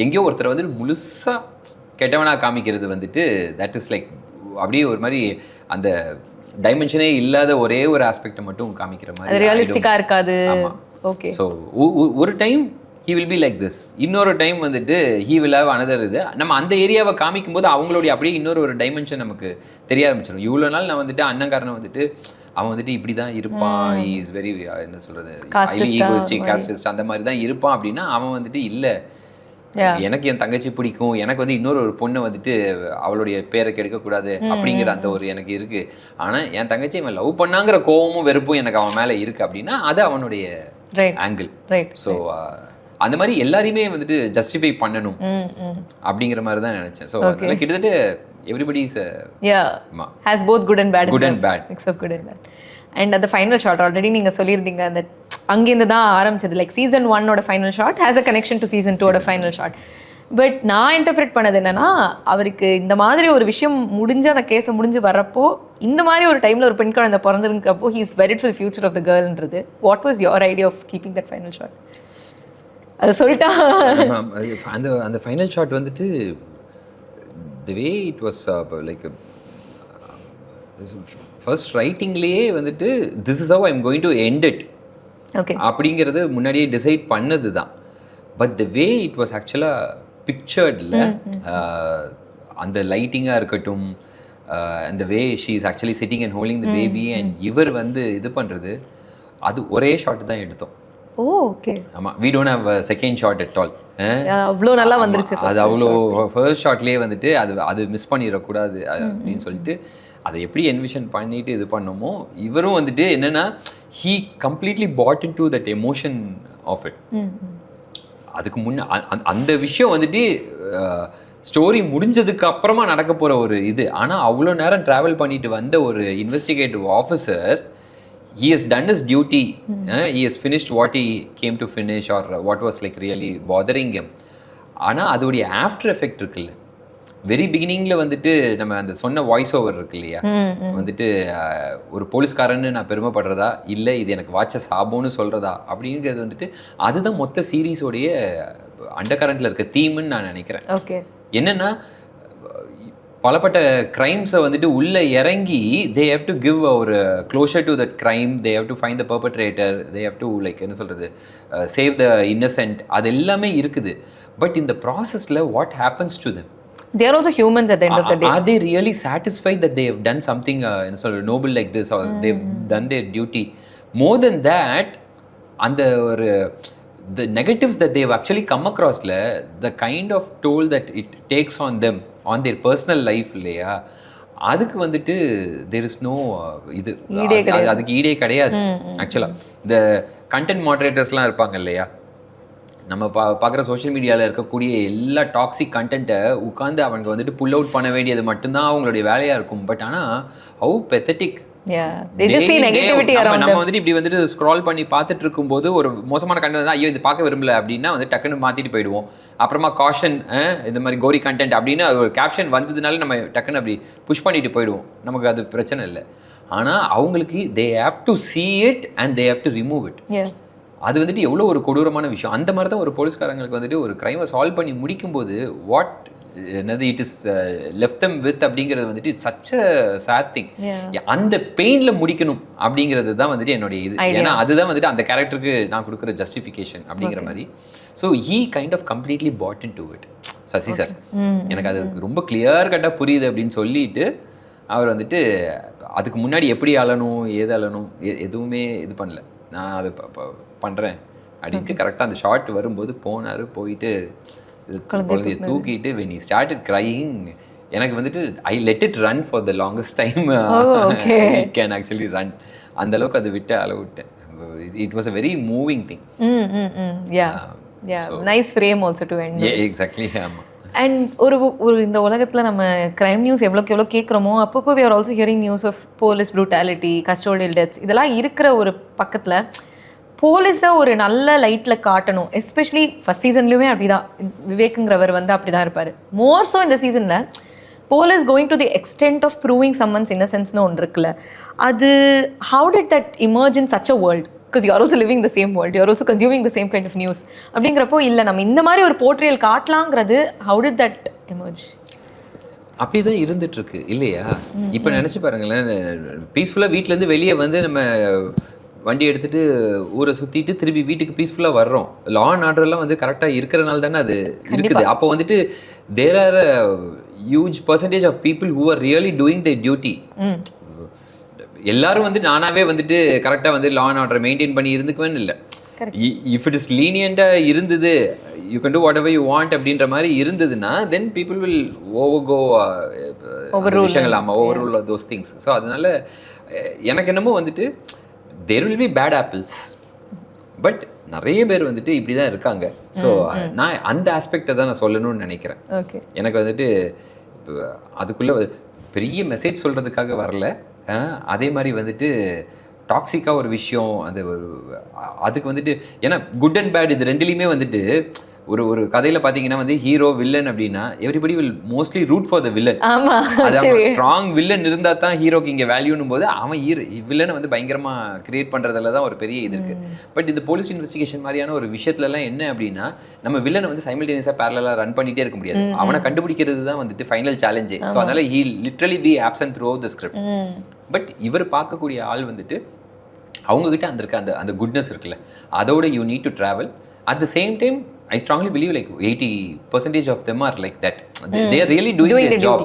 Speaker 1: எங்கேயோ ஒருத்தர் வந்து முழுசா கெட்டவனாக காமிக்கிறது வந்துட்டு தட் இஸ் லைக் அப்படியே ஒரு மாதிரி அந்த டைமென்ஷனே இல்லாத ஒரே ஒரு ஆஸ்பெக்டை மட்டும் காமிக்கிற மாதிரி
Speaker 2: ரியலிஸ்டிக்காக இருக்காது. ஓகே.
Speaker 1: ஸோ ஒரு time he will be like this, இன்னொரு டைம் வந்துட்டு ஹீ வில் ஹேவ் அனதர் இது. நம்ம அந்த ஏரியாவை காமிக்கும் போது அவங்களுடைய அப்படியே இன்னொரு ஒரு டைமென்ஷன் நமக்கு தெரிய ஆரம்பிச்சிடும். இவ்வளோ நாள் நான் வந்துட்டு அண்ணங்காரனை வந்துட்டு அவன் வந்துட்டு இப்படி தான் இருப்பான், இஸ் வெரி என்ன சொல்கிறது ஈகோயிஸ்டிக் காஸ்டிஸ்ட் அந்த மாதிரி தான் இருப்பான் அப்படின்னா அவன் வந்துட்டு இல்லை எனக்கு என் தங்கச்சி பிடிக்கும், எனக்கு வந்து இன்னொரு ஒரு பொண்ணை வந்துட்டு அவளுடைய பேரை கெடுக்கக்கூடாது அப்படிங்கிற அந்த ஒரு எனக்கு இருக்குது. ஆனால் என் தங்கச்சி இவன் லவ் பண்ணாங்கிற கோவமும் வெறுப்பும் எனக்கு அவன் மேலே இருக்குது அப்படின்னா அது அவனுடைய ஆங்கிள். ஸோ அந்த மாதிரி எல்லாரையுமே வந்துட்டு ஜஸ்டிஃபை பண்ணணும் அப்படிங்கிற மாதிரி தான் நினைச்சேன். ஸோ அதனால கிட்டத்தட்ட everybody is
Speaker 2: has both good and bad.
Speaker 1: Good and bad.
Speaker 2: Mix of good and bad. And அந்த ஃபைனல் ஷாட் ஆல்ரெடி நீங்கள் சொல்லியிருந்தீங்க, அந்த அங்கேருந்து தான் ஆரம்பிச்சது. Like season 1 final shot has a connection to season 2 final shot. But நான் interpret பண்ணது என்னன்னா, அவருக்கு இந்த மாதிரி ஒரு விஷயம் முடிஞ்சு அந்த கேஸை முடிஞ்சு வர்றப்போ இந்த மாதிரி ஒரு டைமில் ஒரு பெண் குழந்தை பிறந்திருக்கிறப்போ he is worried for the future of the கேர்ள்ன்றது. What was your idea of keeping that final shot? அதை சொல்லிட்டா
Speaker 1: அந்த ஃபைனல் ஷாட் வந்துட்டு the way it was like first ரைட்டிங்லேயே வந்துட்டு this is how I am going to end it அப்படிங்கிறது முன்னாடியே decide பண்ணது தான். But the way it was ஆக்சுவலாக பிக்சர்டில் அந்த லைட்டிங்காக இருக்கட்டும், அந்த way she is actually sitting and holding the baby and இவர் வந்து இது பண்ணுறது, அது ஒரே ஷாட் தான் எடுத்தோம்.
Speaker 2: ஓகே.
Speaker 1: ஆமாம், we don't have second shot at all.
Speaker 2: அவ்வளோ நல்லா வந்துருச்சு.
Speaker 1: அது அவ்வளோ ஃபர்ஸ்ட் ஷாட்லேயே வந்துட்டு அது மிஸ் பண்ணிடக்கூடாது அப்படின்னு சொல்லிட்டு அதை எப்படி என்விஷன் பண்ணிட்டு இது பண்ணோமோ, இவரும் வந்துட்டு என்னென்னா he completely put in to that emotion of it. அதுக்கு முன்னே அந்த விஷயம் வந்துட்டு ஸ்டோரி முடிஞ்சதுக்கு அப்புறமா நடக்க போகிற ஒரு இது. ஆனால் அவ்வளோ நேரம் ட்ராவல் பண்ணிட்டு வந்த ஒரு investigative officer, he has done his duty. He has finished what he came to finish or what was like really bothering him. ஆனால் அதோடைய ஆஃப்டர் எஃபெக்ட் இருக்குல்ல, வெரி பிகினிங்கில் வந்துட்டு நம்ம அந்த சொன்ன வாய்ஸ் ஓவர் இருக்கு இல்லையா, வந்துட்டு ஒரு போலீஸ்காரன்னு நான் பெருமைப்படுறதா இல்லை இது எனக்கு வாட்ச சாபோன்னு சொல்கிறதா அப்படிங்கிறது வந்துட்டு அதுதான் மொத்த சீரீஸோடைய அண்டர் கரண்ட்டில் இருக்க தீம்னு நான் நினைக்கிறேன்.
Speaker 2: ஓகே.
Speaker 1: என்னென்னா பலப்பட்ட க்ரைம்ஸை வந்துட்டு உள்ளே இறங்கி தே ஹேவ் டு கிவ் ஒரு closure to that crime, they have to find the perpetrator, they have to like என்ன சொல்கிறது சேவ் த இன்னசென்ட், அது எல்லாமே இருக்குது. பட் இந்த ப்ராசஸில் what happens to them?
Speaker 2: They are also humans at the end of the day.
Speaker 1: Are they really satisfied that they have done something noble like this, or they've done their duty? More than that, and the negatives that they've actually come across, the kind of toll that it takes on them, on their personal life, இல்லையா, அதுக்கு வந்துட்டு there is no இது அதுக்கு ஈடே கிடையாது. ஆக்சுவலாக இந்த content மாடரேட்டர்ஸ்லாம் இருப்பாங்க இல்லையா, நம்ம பார்க்குற சோஷியல் மீடியாவில் இருக்கக்கூடிய எல்லா டாக்ஸிக் கண்டென்ட்டை உட்காந்து அவங்க வந்துட்டு புல் அவுட் பண்ண வேண்டியது மட்டும்தான் அவங்களுடைய வேலையாக இருக்கும். பட் ஆனால் ஹவு பெத்தட்டிக், நம்ம வந்துட்டு இப்படி வந்துட்டு ஸ்க்ரால் பண்ணி பார்த்துட்டு இருக்கும்போது ஒரு மோசமான கண்டென்ட் தான், ஐயோ இது பார்க்க விரும்பல அப்படின்னா வந்து டக்குன்னு மாற்றிட்டு போயிடுவோம். அப்புறமா காஷன் இந்த மாதிரி கோரி கண்டென்ட் அப்படின்னு ஒரு கேப்ஷன் வந்ததுனால நம்ம டக்குன்னு அப்படி புஷ் பண்ணிட்டு போயிடுவோம், நமக்கு அது பிரச்சனை இல்லை. ஆனால் அவங்களுக்கு தே have to see it and they have to remove it. அது வந்துட்டு எவ்வளோ ஒரு கொடூரமான விஷயம். அந்த மாதிரி தான் ஒரு போலீஸ்காரங்களுக்கு வந்துட்டு ஒரு க்ரைமை சால்வ் பண்ணி முடிக்கும்போது வாட் என்னது it is left them with அப்படிங்கிறது வந்துட்டு it's such a sad thing. அந்த பெயினில் முடிக்கணும் அப்படிங்கிறது தான் வந்துட்டு என்னுடைய இது. ஏன்னா அதுதான் வந்துட்டு அந்த கேரக்டருக்கு நான் கொடுக்குற ஜஸ்டிஃபிகேஷன் அப்படிங்கிற மாதிரி. So he kind of completely put in to it. Sasi sir எனக்கு அது ரொம்ப கிளியர் கட்டாக புரியுது அப்படின்னு சொல்லிட்டு அவர் வந்துட்டு அதுக்கு முன்னாடி எப்படி அழணும் ஏது அழணும் எதுவுமே இது பண்ணல, நான் அதை பண்ணுறேன் அப்படின்ட்டு கரெக்டாக அந்த ஷார்ட் வரும்போது போனார். போயிட்டு குழந்தைய தூக்கிட்டு when he started crying, எனக்கு வந்துட்டு I let it run for the longest time it can actually run. அந்த அளவுக்கு அதை விட்டு அளவு விட்டேன். It was a very moving thing.
Speaker 2: Nice frame also to end.
Speaker 1: Exactly. ஆமாம்.
Speaker 2: அண்ட் ஒரு இந்த உலகத்தில் நம்ம க்ரைம் நியூஸ் எவ்வளோக்கு எவ்வளோ கேட்குறோமோ அப்பப்போ we are also hearing news of police brutality, custodial deaths, இதெல்லாம் இருக்கிற ஒரு பக்கத்தில் போலீஸை ஒரு நல்ல லைட்டில் காட்டணும். எஸ்பெஷலி ஃபஸ்ட் சீசன்லையுமே அப்படி தான், விவேக்குங்கிறவர் வந்து அப்படி தான் இருப்பார். மோர் ஸோ இந்த சீசனில் police going to the extent of proving someone's இன்னசென்ஸ்னு ஒன்று இருக்குல்ல, அது how did that emerge in such a world? Because you are also living the same world, you are also consuming the same kind of news. அப்படிங்கிறப்போ இல்லை நம்ம இந்த மாதிரி ஒரு போர்ட்ரியல் காட்டலாங்கிறது ஹவு டிட் தட் எமர்ஜ்?
Speaker 1: அப்படி தான் இருந்துகிட்ருக்கு இல்லையா? இப்போ நினச்சி பாருங்களேன், பீஸ்ஃபுல்லாக வீட்டிலேருந்து வெளியே வந்து நம்ம வண்டி எடுத்துகிட்டு ஊரை சுற்றிட்டு திருப்பி வீட்டுக்கு பீஸ்ஃபுல்லாக வர்றோம். லா அண்ட் ஆர்டர்லாம் வந்து கரெக்டாக இருக்கிறனால தானே அது இருக்குது. அப்போ வந்துட்டு there are a huge percentage of people who are really doing their duty. எல்லாரும் வந்து நானாகவே வந்துட்டு கரெக்டாக வந்து லா அண்ட் ஆர்டரை மெயின்டைன் பண்ணி இருந்துக்குவேன்னு இல்லை. இஃப் இட் இஸ் லீனியண்ட்டாக இருந்தது, you can do what ever you want அப்படின்ற மாதிரி இருந்ததுன்னா தென் பீப்புள் வில் ஓவர்கோ விஷயங்கள். ஆமாம், over rule those things. So அதனால எனக்கு என்னமோ வந்துட்டு there will be bad apples, but நிறைய பேர் வந்துட்டு இப்படி தான் இருக்காங்க. ஸோ நான் அந்த ஆஸ்பெக்டை தான் நான் சொல்லணும்னு நினைக்கிறேன்.
Speaker 2: ஓகே.
Speaker 1: எனக்கு வந்துட்டு அதுக்குள்ளே பெரிய மெசேஜ் சொல்கிறதுக்காக வரல. அதே மாதிரி வந்துட்டு டாக்ஸிக்காக ஒரு விஷயம் அது அதுக்கு வந்துட்டு ஏன்னா குட் அண்ட் பேட் இது ரெண்டுலேயுமே வந்துட்டு ஒரு கதையில் பார்த்தீங்கன்னா வந்து ஹீரோ வில்லன் அப்படின்னா everybody will mostly root for the villain. அது ஸ்ட்ராங் வில்லன் இருந்தால் தான் ஹீரோக்கு இங்கே வேல்யூனும் போது அவன் வில்லனை வந்து பயங்கரமாக கிரியேட் பண்ணுறதுல தான் ஒரு பெரிய இது இருக்குது. பட் இந்த போலீஸ் இன்வெஸ்டிகேஷன் மாதிரியான ஒரு விஷயத்துலலாம் என்ன அப்படின்னா நம்ம வில்லனை வந்து சைமல்டேனியஸாக பேரலாக ரன் பண்ணிகிட்டே இருக்க முடியாது. அவனை கண்டுபிடிக்கிறது தான் வந்துட்டு ஃபைனல் சேலஞ்சே. ஸோ அதனால் he literally be absent through the script. But இவர் பார்க்கக்கூடிய ஆள் வந்துட்டு அவங்கக்கிட்ட அந்த இருக்க அந்த குட்னஸ் இருக்குல்ல, அதோட you need to travel. At the same time I strongly believe like 80% of them are like that. They are really doing their job.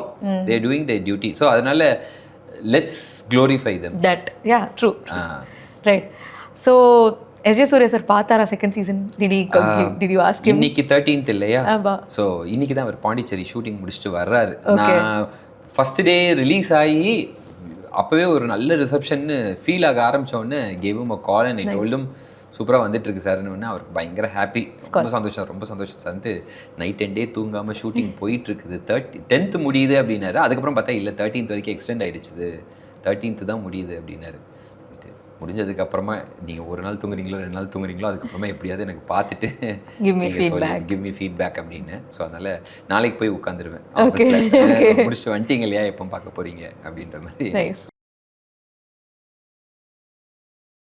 Speaker 1: They are doing their duty. So அதனால let's glorify them.
Speaker 2: That yeah, true. Right. So SJ Suryah sir பார்த்தாரா second season? Did you ask him?
Speaker 1: இன்னைக்கு 13th இல்லையா? So இன்னைக்கு தான் அவர் Pondicherry shooting முடிச்சுட்டு வர்றாரு. நான் first day release ஆகி அப்போவே ஒரு நல்ல ரிசப்ஷன்னு ஃபீல் ஆக ஆரம்பித்தோடனே gave him a call and I told him சூப்பராக வந்துட்டு இருக்கு சார்னு. அவருக்கு பயங்கர ஹாப்பி, ரொம்ப சந்தோஷம் சார்ன்ட்டு நைட் அண்ட் டே தூங்காமல் ஷூட்டிங் போயிட்டு இருக்குது. 10th முடியுது அப்படின்னாரு. அதுக்கப்புறம் பார்த்தா இல்லை 13th வரைக்கும் எக்ஸ்டெண்ட் ஆகிடுச்சு, 13th தான் முடியுது அப்படின்னாரு. முடிஞ்சதுக்கு அப்புறமா நீங்கள் ஒரு நாள் தூங்குறீங்களோ 2 நாள் தூங்குறீங்களோ அதுக்கப்புறமா எப்படியாவது எனக்கு பார்த்துட்டு கிவ் மீ ஃபீட்பேக் அப்படின்னு. ஸோ அதனால் நாளைக்கு போய் உட்காந்துருவேன் ஆஃபீஸில். முடிச்சுட்டு வந்துட்டீங்க இல்லையா, எப்போ பார்க்க போகிறீங்க அப்படின்ற மாதிரி.